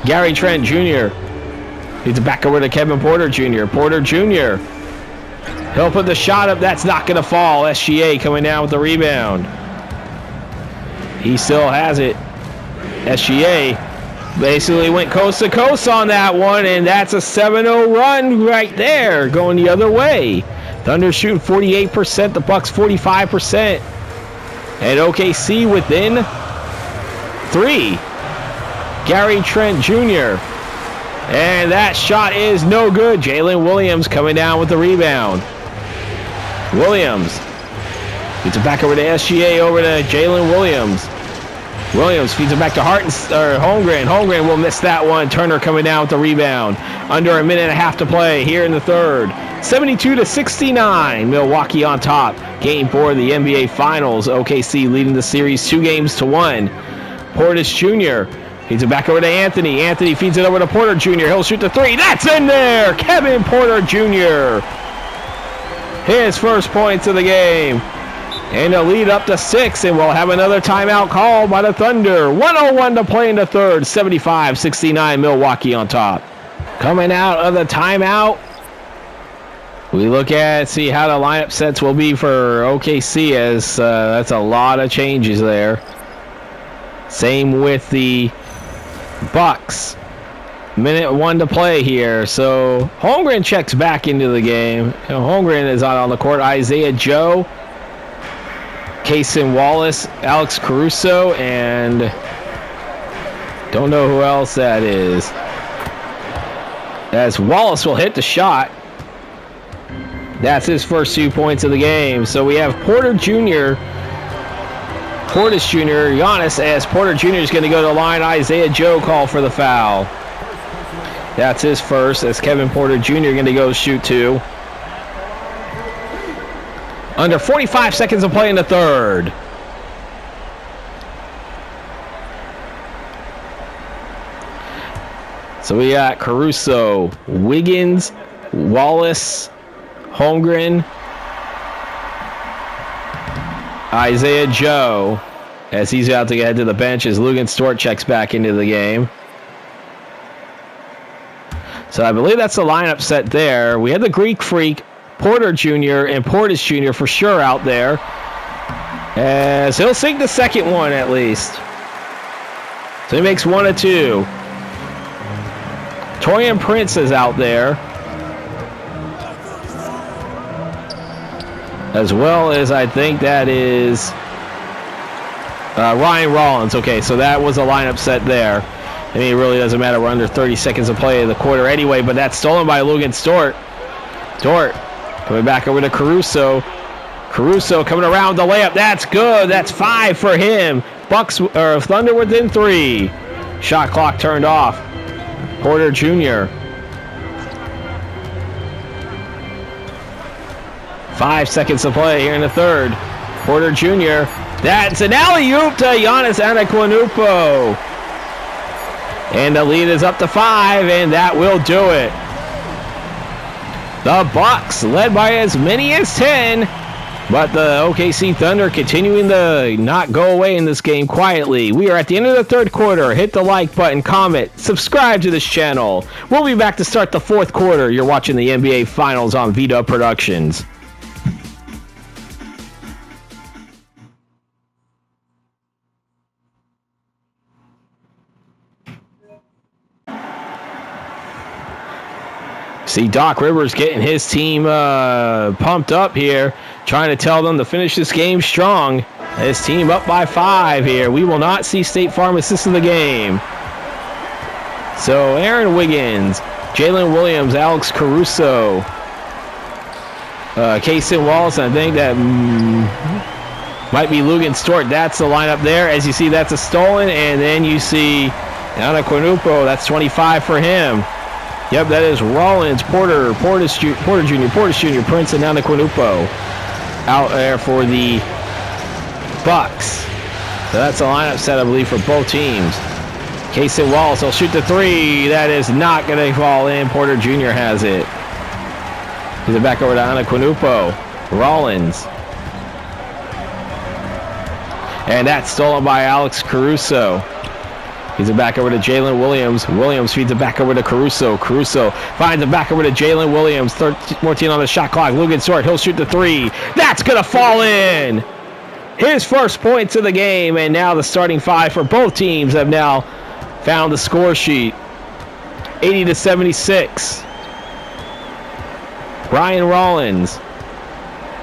Gary Trent Jr. Feeds it back over to Kevin Porter Jr. Porter Jr. He'll put the shot up. That's not going to fall. SGA coming down with the rebound. He still has it. SGA basically went coast to coast on that one, and that's a 7-0 run right there, going the other way. Thunder shooting 48%, the Bucks 45%. And OKC within 3. Gary Trent Jr. And that shot is no good. Jalen Williams coming down with the rebound. Williams feeds it back over to SGA, over to Jalen Williams. Williams feeds it back to Holmgren. Holmgren will miss that one. Turner coming down with the rebound. Under a minute and a half to play here in the third. 72-69. Milwaukee on top. Game 4 of the NBA Finals. OKC leading the series 2-1. Portis Jr. feeds it back over to Anthony. Anthony feeds it over to Porter Jr. He'll shoot the three. That's in there. Kevin Porter Jr. His first points of the game. And a lead up to 6, and we'll have another timeout called by the Thunder. 1:01 to play in the third. 75-69, Milwaukee on top. Coming out of the timeout, we look at, see how the lineup sets will be for OKC, as that's a lot of changes there. Same with the Bucks. Minute 1 to play here. So Holmgren checks back into the game. Holmgren is out on the court. Isaiah Joe, Kaysen Wallace, Alex Caruso, and don't know who else that is. As Wallace will hit the shot. That's his first 2 points of the game. So we have Porter Jr., Portis Jr., Giannis, as Porter Jr. is going to go to the line. Isaiah Joe call for the foul. That's his first, as Kevin Porter Jr. going to go shoot 2. Under 45 seconds to play in the third. So we got Caruso, Wiggins, Wallace, Holmgren, Isaiah Joe, as he's out to get to the bench as Lugenstort checks back into the game. So I believe that's the lineup set there. We had the Greek Freak, Porter Jr. and Portis Jr. for sure out there, as he'll sink the second one at least. So he makes 1 of 2. Torian Prince is out there, as well as I think that is Ryan Rollins. Okay, so that was a lineup set there. I mean, it really doesn't matter. We're under 30 seconds of play in the quarter anyway, but that's stolen by Lugenstort. Dort coming back over to Caruso. Caruso coming around the layup. That's good. That's 5 for him. Thunder within 3. Shot clock turned off. Porter Jr. 5 seconds to play here in the third. Porter Jr. That's an alley-oop to Giannis Antetokounmpo. And the lead is up to 5, and that will do it. The Bucks led by as many as 10. But the OKC Thunder continuing to not go away in this game quietly. We are at the end of the third quarter. Hit the like button, comment, subscribe to this channel. We'll be back to start the fourth quarter. You're watching the NBA Finals on VDub Productions. See Doc Rivers getting his team pumped up here, trying to tell them to finish this game strong. His team up by 5 here. We will not see State Farm assist in the game. So Aaron Wiggins, Jalen Williams, Alex Caruso, Kaysen Wallace, I think that might be Lugenstort. That's the lineup there. As you see, that's a stolen, and then you see Antetokounmpo. That's 25 for him. Yep, that is Rollins, Porter Jr., Prince, and Antetokounmpo out there for the Bucks. So that's a lineup set, I believe, for both teams. Kaysen Wallace will shoot the 3. That is not going to fall in. Porter Jr. has it. He's back over to Antetokounmpo. Rollins. And that's stolen by Alex Caruso. He's it back over to Jalen Williams. Williams feeds it back over to Caruso. Caruso finds it back over to Jalen Williams. 14 on the shot clock. Lugenstort, he'll shoot the 3. That's going to fall in. His first points of the game, and now the starting 5 for both teams have now found the score sheet. 80-76. Ryan Rollins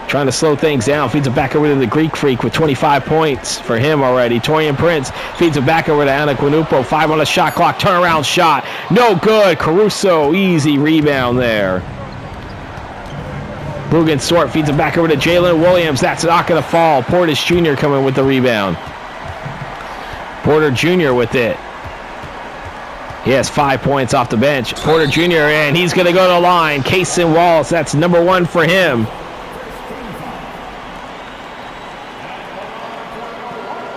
trying to slow things down, feeds it back over to the Greek Freak with 25 points for him already. Torian Prince feeds it back over to Antetokounmpo. 5 on the shot clock, turnaround shot, no good. Caruso, easy rebound there. Lugenstort feeds it back over to Jalen Williams. That's not going to fall. Portis Jr. coming with the rebound. Porter Jr. with it. He has 5 points off the bench. Porter Jr. and he's going to go to the line. Kaysen Wallace, that's number 1 for him.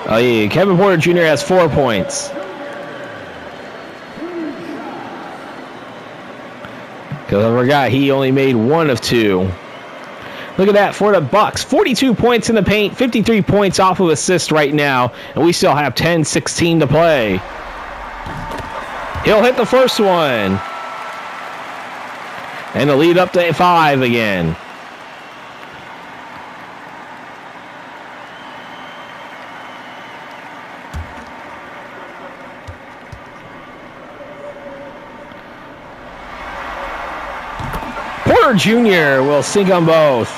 Oh yeah, Kevin Porter Jr. has 4 points. Because I forgot he only made 1 of 2. Look at that for the Bucks. 42 points in the paint, 53 points off of assist right now, and we still have 10-16 to play. He'll hit the first one. And the lead up to 5 again. Porter Jr. will sink on both.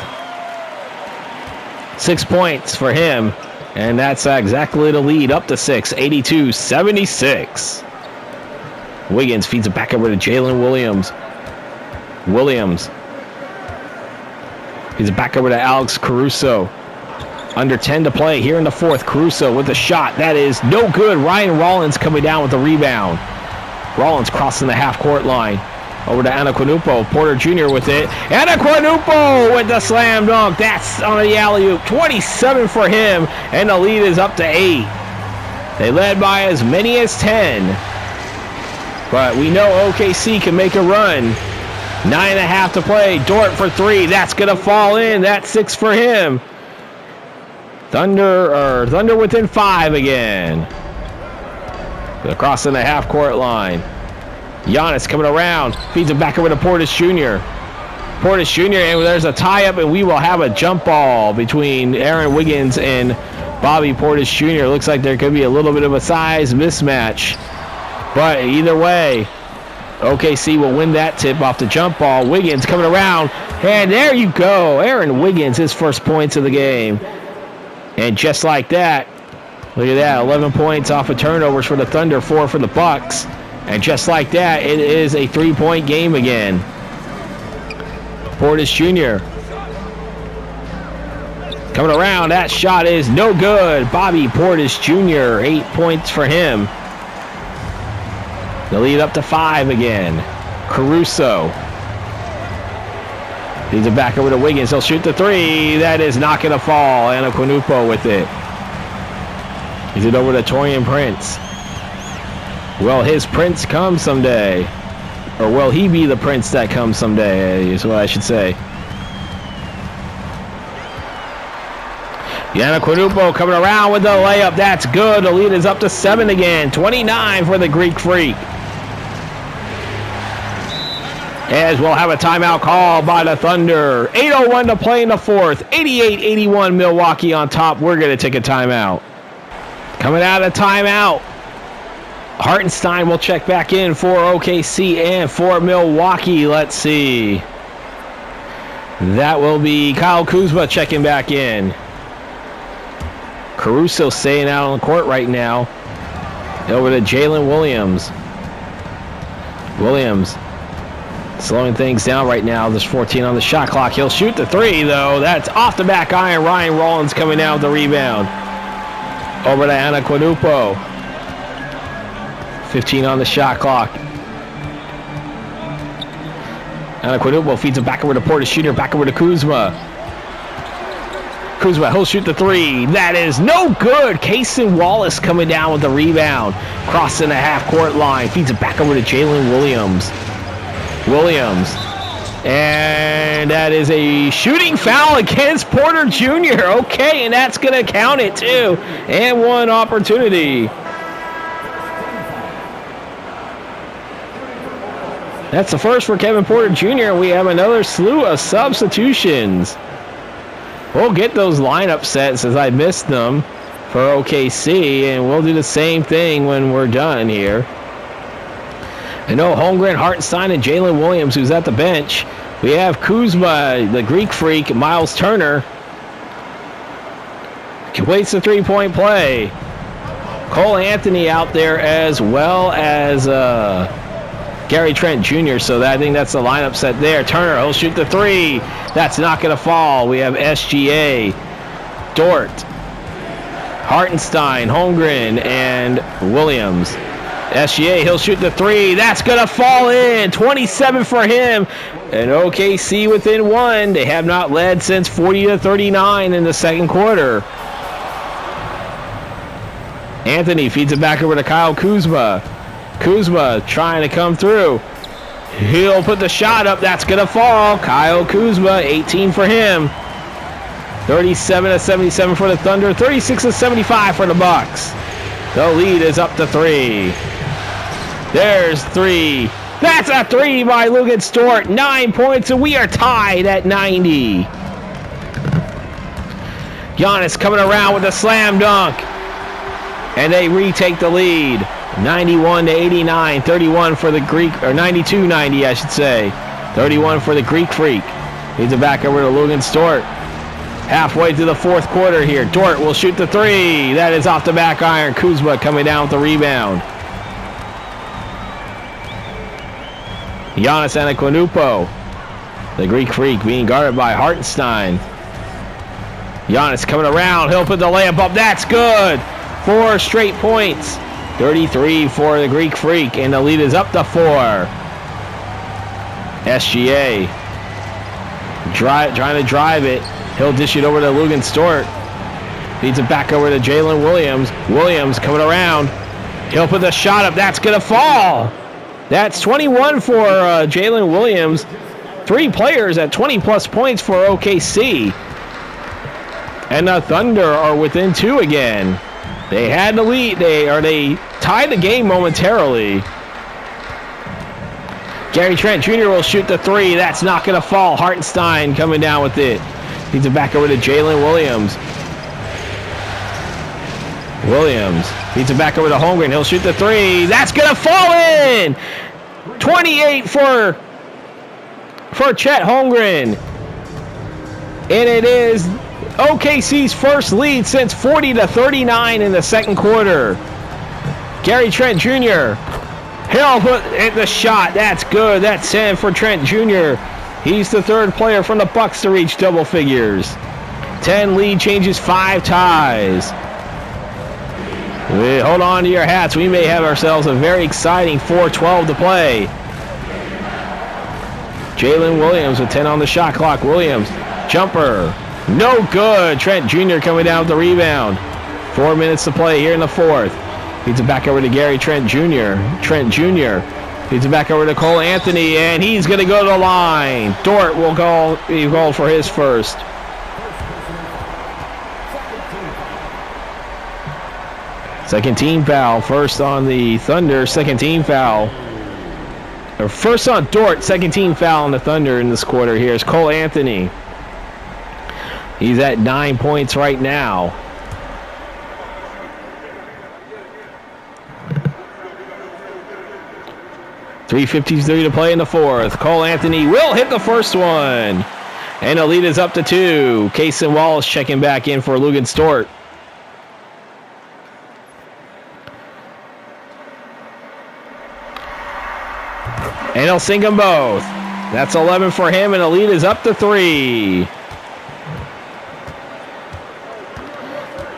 6 points for him. And that's exactly the lead, up to 6, 82-76. Wiggins feeds it back over to Jalen Williams. Williams feeds it back over to Alex Caruso. Under 10 to play here in the fourth. Caruso with a shot. That is no good. Ryan Rollins coming down with the rebound. Rollins crossing the half-court line. Over to Antetokounmpo. Porter Jr. with it. Antetokounmpo with the slam dunk. That's on the alley-oop. 27 for him. And the lead is up to 8. They led by as many as 10. But we know OKC can make a run. 9.5 to play. Dort for 3. That's going to fall in. That's 6 for him. Thunder within 5 again. Crossing the half-court line. Giannis coming around. Feeds it back over to Portis Jr. Portis Jr. and there's a tie-up, and we will have a jump ball between Aaron Wiggins and Bobby Portis Jr. Looks like there could be a little bit of a size mismatch. But either way, OKC will win that tip off the jump ball. Wiggins coming around, and there you go. Aaron Wiggins, his first points of the game. And just like that, look at that, 11 points off of turnovers for the Thunder, 4 for the Bucks. And just like that, it is a 3-point game again. Portis Jr. coming around, that shot is no good. Bobby Portis Jr., 8 points for him. The lead up to 5 again. Caruso. He's it back over to Wiggins. He'll shoot the 3. That is not going to fall. Antetokounmpo with it. He's it over to Taurean Prince. Will his prince come someday? Or will he be the prince that comes someday, is what I should say. Antetokounmpo coming around with the layup. That's good. The lead is up to 7 again. 29 for the Greek Freak. As we'll have a timeout call by the Thunder. 8:01 to play in the fourth. 88-81 Milwaukee on top. We're going to take a timeout. Coming out of timeout, Hartenstein will check back in for OKC and for Milwaukee. Let's see. That will be Kyle Kuzma checking back in. Caruso staying out on the court right now. Over to Jalen Williams. Williams slowing things down right now. There's 14 on the shot clock. He'll shoot the 3, though. That's off the back iron. Ryan Rollins coming down with the rebound. Over to Antetokounmpo. 15 on the shot clock. Antetokounmpo feeds it back over to Portis Jr., back over to Kuzma. Kuzma, he'll shoot the 3. That is no good. Cason Wallace coming down with the rebound. Crossing the half-court line. Feeds it back over to Jalen Williams. And that is a shooting foul against Porter Jr. Okay, and that's going to count it too. And one opportunity. That's the first for Kevin Porter Jr. We have another slew of substitutions. We'll get those lineup sets as I missed them for OKC, and we'll do the same thing when we're done here. I know Holmgren, Hartenstein, and Jalen Williams, who's at the bench. We have Kuzma, the Greek Freak, Miles Turner. Completes the three-point play. Cole Anthony out there as well as Gary Trent Jr., so I think that's the lineup set there. Turner, he'll shoot the 3. That's not going to fall. We have SGA, Dort, Hartenstein, Holmgren, and Williams. SGA, he'll shoot the 3. That's going to fall in. 27 for him. And OKC within 1. They have not led since 40-39 in the second quarter. Anthony feeds it back over to Kyle Kuzma. Kuzma trying to come through. He'll put the shot up. That's going to fall. Kyle Kuzma, 18 for him. 37-77 for the Thunder. 36-75 for the Bucks. The lead is up to 3. There's 3. That's a 3 by Luguentz Dort. 9 points, and we are tied at 90. Giannis coming around with a slam dunk. And they retake the lead. 91-89. 31 for the Greek, or 92-90, I should say. 31 for the Greek Freak. Needs it back over to Luguentz Dort. Halfway through the fourth quarter here. Dort will shoot the 3. That is off the back iron. Kuzma coming down with the rebound. Giannis Antetokounmpo. The Greek Freak being guarded by Hartenstein. Giannis coming around. He'll put the layup up. That's good. 4 straight points. 33 for the Greek Freak. And the lead is up to 4. SGA. Trying to drive it. He'll dish it over to Luguentz Dort. Feeds it back over to Jalen Williams. Williams coming around. He'll put the shot up. That's going to fall. That's 21 for Jalen Williams. 3 players at 20-plus points for OKC. And the Thunder are within 2 again. They had the lead. They tied the game momentarily. Gary Trent Jr. will shoot the 3. That's not going to fall. Hartenstein coming down with it. Needs it back over to Jalen Williams. Williams needs it back over to Holmgren. He'll shoot the 3. That's going to fall in. 28 for Chet Holmgren. And it is OKC's first lead since 40-39 in the second quarter. Gary Trent Jr. He'll put the shot. That's good. That's 10 for Trent Jr. He's the 3rd player from the Bucks to reach double figures. 10 lead changes 5 ties. Hold on to your hats. We may have ourselves a very exciting 4:12 to play. Jalen Williams with 10 on the shot clock. Williams, jumper. No good. Trent Jr. coming down with the rebound. 4 minutes to play here in the 4th. Needs it back over to Gary Trent Jr. Trent Jr. needs it back over to Cole Anthony, and he's going to go to the line. Dort will be called for his first. Second team foul. First on the Thunder. Second team foul. Or first on Dort. Second team foul on the Thunder in this quarter. Here's Cole Anthony. He's at 9 points right now. .353 to play in the 4th. Cole Anthony will hit the first one. And the lead is up to 2. Cason Wallace checking back in for Lugan Stort. And he'll sink them both. That's 11 for him, and the lead is up to 3.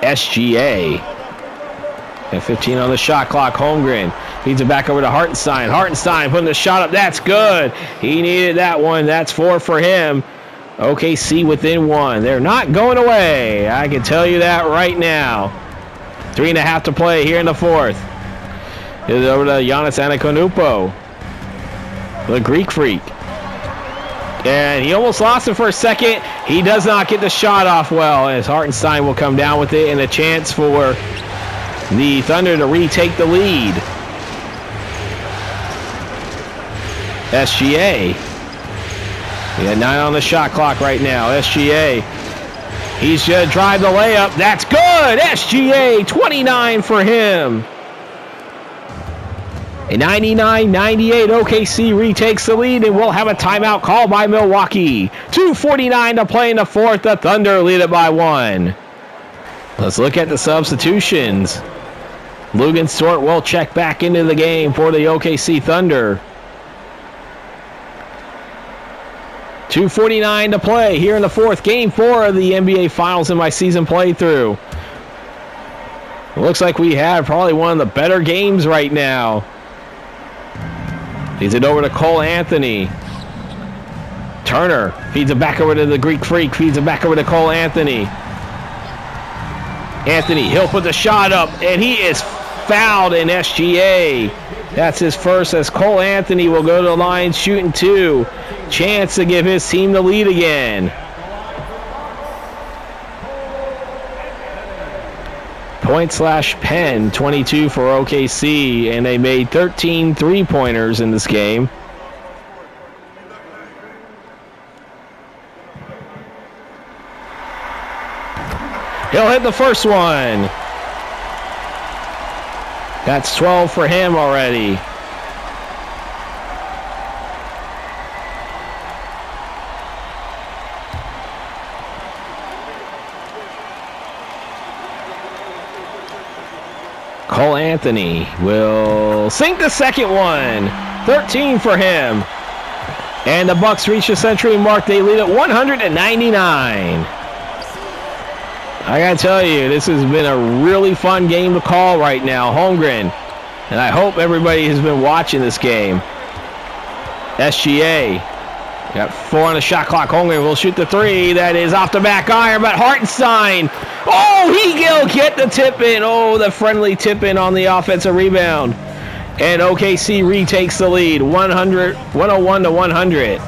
SGA. And 15 on the shot clock. Holmgren feeds it back over to Hartenstein. Hartenstein putting the shot up. That's good. He needed that one. That's 4 for him. OKC within 1. They're not going away. I can tell you that right now. 3.5 to play here in the 4th. It's over to Giannis Antetokounmpo, the Greek Freak. And he almost lost it for a second. He does not get the shot off well, as Hartenstein will come down with it, and a chance for the Thunder to retake the lead. SGA. We got 9 on the shot clock right now. SGA. He's going to drive the layup. That's good. SGA, 29 for him. A 99-98 OKC retakes the lead, and we'll have a timeout called by Milwaukee. 2:49 to play in the 4th. The Thunder lead it by 1. Let's look at the substitutions. Lugan Stort will check back into the game for the OKC Thunder. 2:49 to play here in the 4th. Game 4 of the NBA Finals in my season playthrough. It looks like we have probably one of the better games right now. Feeds it over to Cole Anthony. Turner feeds it back over to the Greek Freak. Feeds it back over to Cole Anthony. Anthony, he'll put the shot up, and he is fouled in SGA. That's his first, as Cole Anthony will go to the line shooting 2. Chance to give his team the lead again. Point/Penn, 22 for OKC, and they made 13 three-pointers in this game. He'll hit the first one. That's 12 for him already. Cole Anthony will sink the second one. 13 for him. And the Bucks reach the century mark. They lead at 199. I gotta tell you, this has been a really fun game to call right now. Holmgren. And I hope everybody has been watching this game. SGA. Got 4 on the shot clock. Holmgren will shoot the 3. That is off the back iron, but Hartenstein. Oh, he'll get the tip in. Oh, the friendly tip in on the offensive rebound. And OKC retakes the lead, 101 to 100.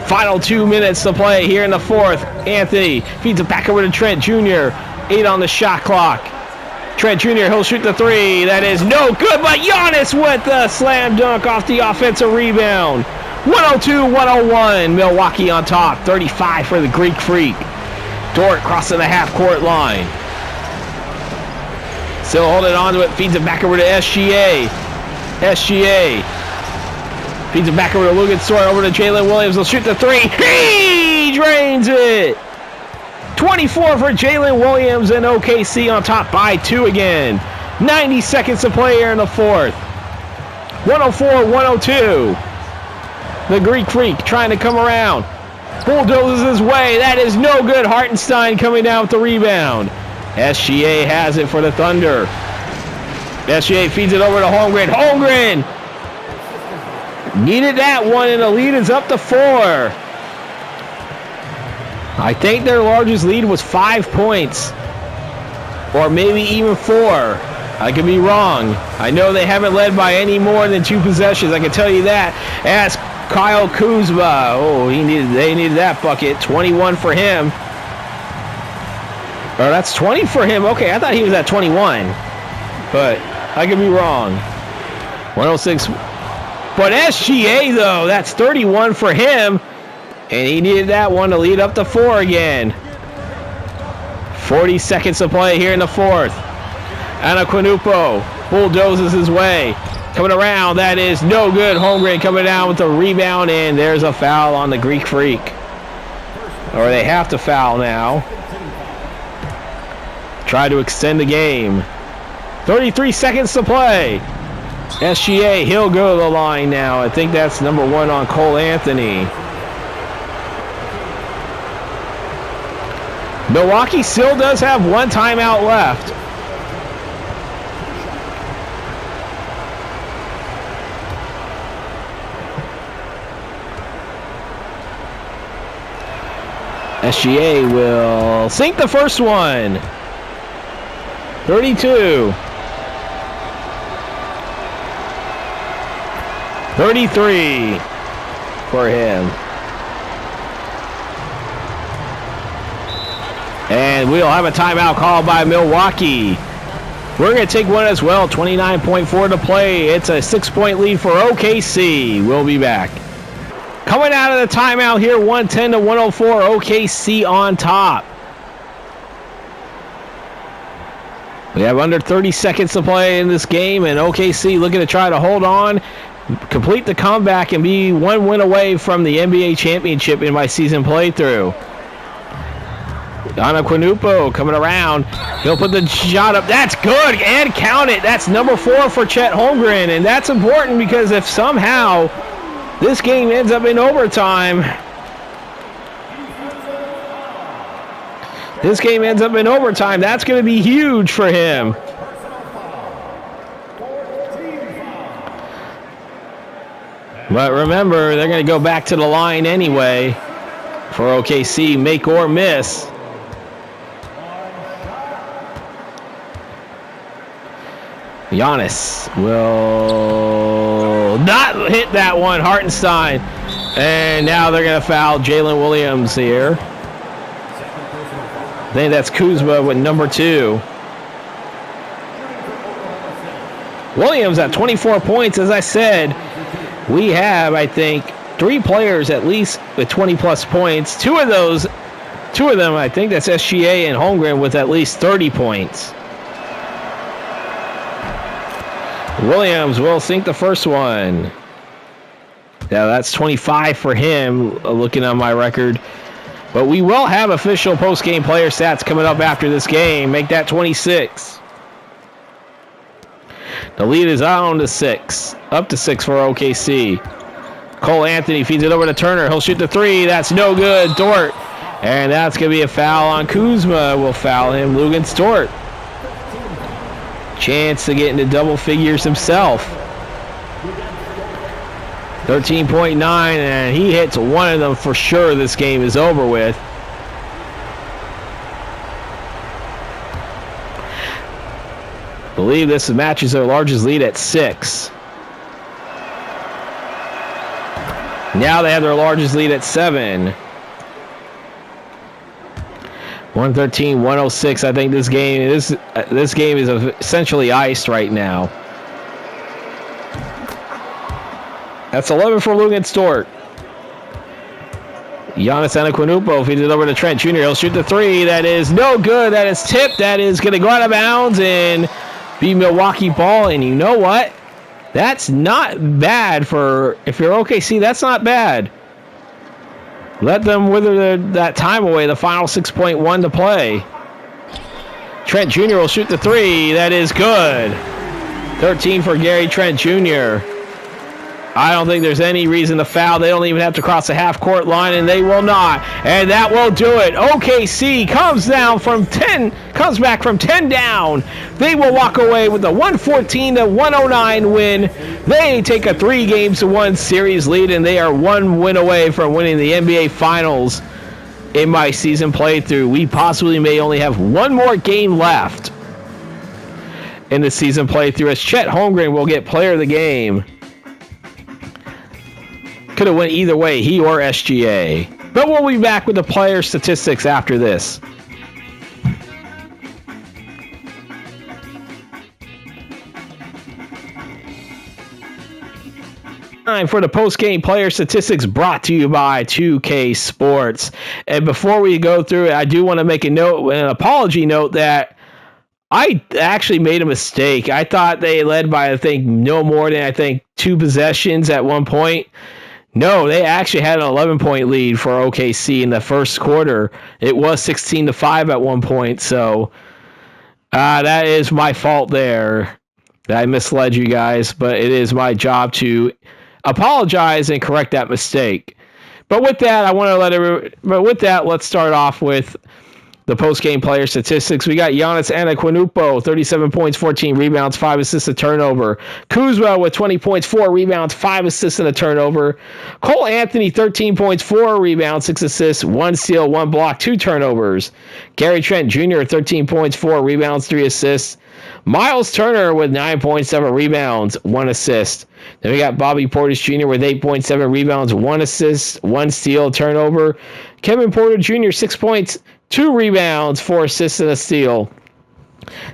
Final 2 minutes to play here in the fourth. Anthony feeds it back over to Trent Jr. 8 on the shot clock. Trent Jr., he'll shoot the three. That is no good, but Giannis with the slam dunk off the offensive rebound. 102-101. Milwaukee on top. 35 for the Greek Freak. Dort crossing the half-court line. Still holding on to it. Feeds it back over to SGA. SGA. Feeds it back over to Luguentz Dort. Over to Jalen Williams. He'll shoot the three. He drains it. 24 for Jalen Williams, and OKC on top by 2 again. 90 seconds to play here in the fourth. 104-102. The Greek Freak trying to come around. Bulldozes his way. That is no good. Hartenstein coming down with the rebound. SGA has it for the Thunder. SGA feeds it over to Holmgren. Holmgren needed that one, and the lead is up to 4. I think their largest lead was 5 points, or maybe even 4. I could be wrong. I know they haven't led by any more than 2 possessions. I can tell you that. Ask Kyle Kuzma. Oh, they needed that bucket. 21 for him. Or that's 20 for him. Okay, I thought he was at 21, but I could be wrong. 106. But SGA though, that's 31 for him. And he needed that one to lead up to 4 again. 40 seconds to play here in the fourth. Anaquanupo bulldozes his way. Coming around, that is no good. Holmgren coming down with the rebound, and there's a foul on the Greek Freak. Or they have to foul now. Try to extend the game. 33 seconds to play. SGA, he'll go to the line now. I think that's number 1 on Cole Anthony. Milwaukee still does have 1 timeout left. SGA will sink the first one. 32. 33 for him. And we'll have a timeout called by Milwaukee. We're going to take one as well. 29.4 to play. It's a 6-point lead for OKC. We'll be back. Coming out of the timeout here, 110 to 104. OKC on top. We have under 30 seconds to play in this game, and OKC looking to try to hold on, complete the comeback, and be 1 win away from the NBA championship in my season playthrough. Anaquanupo coming around. He'll put the shot up. That's good, and count it. That's number 4 for Chet Holmgren, and that's important because if somehow this game ends up in overtime, that's going to be huge for him. But remember, they're going to go back to the line anyway for OKC, make or miss. Giannis will not hit that one. Hartenstein. And now they're going to foul Jalen Williams here. I think that's Kuzma with number 2. Williams at 24 points. As I said, we have, I think, 3 players at least with 20-plus points. Two of them, I think that's SGA and Holmgren with at least 30 points. Williams will sink the first one. Yeah, that's 25 for him, looking on my record. But we will have official post-game player stats coming up after this game. Make that 26. The lead is on to 6. Up to 6 for OKC. Cole Anthony feeds it over to Turner. He'll shoot the 3. That's no good. Dort. And that's going to be a foul on Kuzma. Will foul him. Luguentz Dort. Chance to get into double figures himself. 13.9, and he hits one of them for sure. This game is over with. believe this matches their largest lead at 6. Now they have their largest lead at 7. 113-106. I think this game is essentially iced right now. That's 11 for Lugenstort. Giannis Antetokounmpo feeds it over to Trent Jr. He'll shoot the 3. That is no good. That is tipped. That is going to go out of bounds and be Milwaukee ball. And you know what? That's not bad for, if you're OKC, that's not bad. Let them wither that time away. The final 6.1 to play. Trent Jr. will shoot the 3. That is good. 13 for Gary Trent Jr. I don't think there's any reason to foul. They don't even have to cross the half-court line, and they will not. And that will do it. OKC comes back from 10 down. They will walk away with a 114-109 win. They take a 3-1 series lead, and they are 1 win away from winning the NBA Finals in my season playthrough. We possibly may only have one more game left in the season playthrough, as Chet Holmgren will get player of the game. Could have went either way, he or SGA. But we'll be back with the player statistics after this. Time for the post-game player statistics brought to you by 2K Sports. And before we go through it, I do want to make an apology note that I actually made a mistake. I thought they led by, no more than, 2 possessions at one point. No, they actually had an 11-point lead for OKC in the first quarter. It was 16-5 at one point, so that is my fault there. I misled you guys, but it is my job to apologize and correct that mistake. But with that, let's start off with the post-game player statistics. We got Giannis Antetokounmpo, 37 points, 14 rebounds, 5 assists, a turnover. Kuzma with 20 points, 4 rebounds, 5 assists, and a turnover. Cole Anthony, 13 points, 4 rebounds, 6 assists, 1 steal, 1 block, 2 turnovers. Gary Trent Jr., 13 points, 4 rebounds, 3 assists. Miles Turner with 9 points, 7 rebounds, 1 assist. Then we got Bobby Portis Jr. with 8.7 rebounds, 1 assist, 1 steal, turnover. Kevin Porter Jr., 6 points, 2 rebounds, 4 assists, and a steal.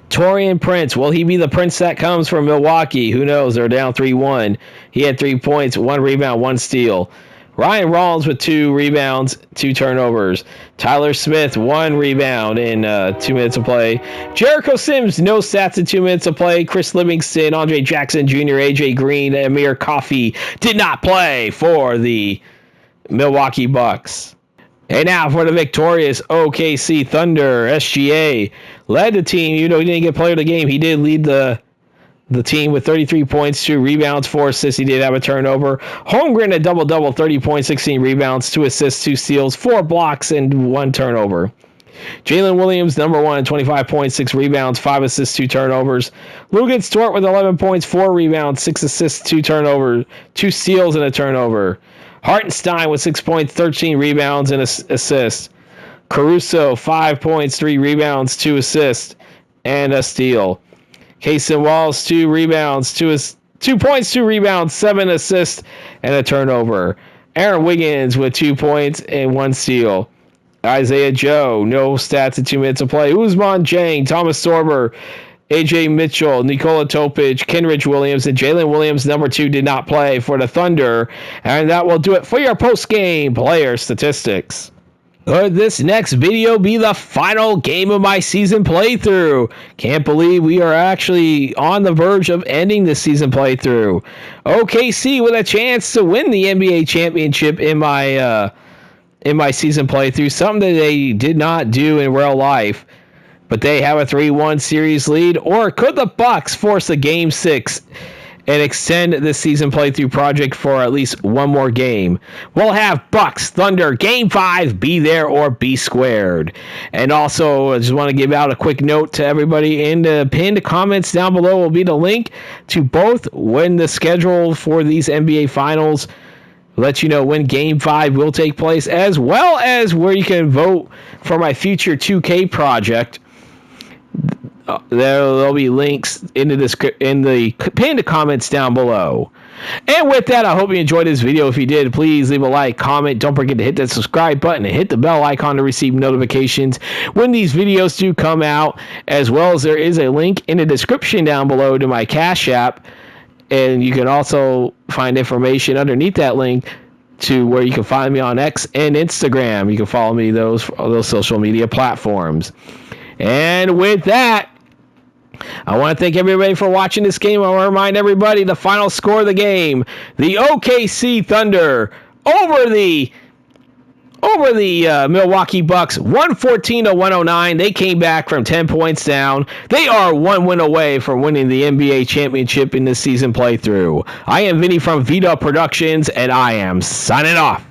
Taurean Prince, will he be the Prince that comes from Milwaukee? Who knows? They're down 3-1. He had 3 points, 1 rebound, 1 steal. Ryan Rollins with 2 rebounds, 2 turnovers. Tyler Smith, 1 rebound in 2 minutes of play. Jericho Sims, no stats in 2 minutes of play. Chris Livingston, Andre Jackson Jr., AJ Green, and Amir Coffey did not play for the Milwaukee Bucks. And now for the victorious OKC Thunder, SGA led the team. He didn't get player of the game. He did lead the team with 33 points, 2 rebounds, 4 assists. He did have a turnover. Holmgren a double-double, 30 points, 16 rebounds, 2 assists, 2 steals, 4 blocks, and 1 turnover. Jalen Williams, number 1, 25 points, 6 rebounds, 5 assists, 2 turnovers. Lugenstort with 11 points, 4 rebounds, 6 assists, 2 turnovers, 2 steals, and a turnover. Hartenstein with 6 points, 13 rebounds, and assists. Caruso, 5 points, 3 rebounds, 2 assists, and a steal. Cason Wallace, 2 rebounds, 2 points, 2 rebounds, 7 assists, and a turnover. Aaron Wiggins with 2 points and 1 steal. Isaiah Joe, no stats in 2 minutes of play. Ousmane Dieng, Thomas Sorber, AJ Mitchell, Nikola Topic, Kenrich Williams, and Jalen Williams, number 2, did not play for the Thunder. And that will do it for your post-game player statistics. Could this next video be the final game of my season playthrough? Can't believe we are actually on the verge of ending this season playthrough. OKC with a chance to win the NBA championship in my season playthrough, something that they did not do in real life. But they have a 3-1 series lead, or could the Bucks force a Game 6 and extend this season playthrough project for at least one more game? We'll have Bucks Thunder Game 5, be there or be squared. And also, I just want to give out a quick note to everybody. In the pinned comments down below will be the link to both when the schedule for these NBA Finals, let you know when Game 5 will take place, as well as where you can vote for my future 2K project. There'll be links in the pinned comments down below. And with that, I hope you enjoyed this video. If you did, please leave a like, comment. Don't forget to hit that subscribe button and hit the bell icon to receive notifications when these videos do come out, as well as there is a link in the description down below to my Cash App, and you can also find information underneath that link to where you can find me on X and Instagram. You can follow me those social media platforms. And with that, I want to thank everybody for watching this game. I want to remind everybody the final score of the game: the OKC Thunder over the Milwaukee Bucks, 114-109. They came back from 10 points down. They are one win away from winning the NBA championship in this season playthrough. I am Vinny from vdubproductions, and I am signing off.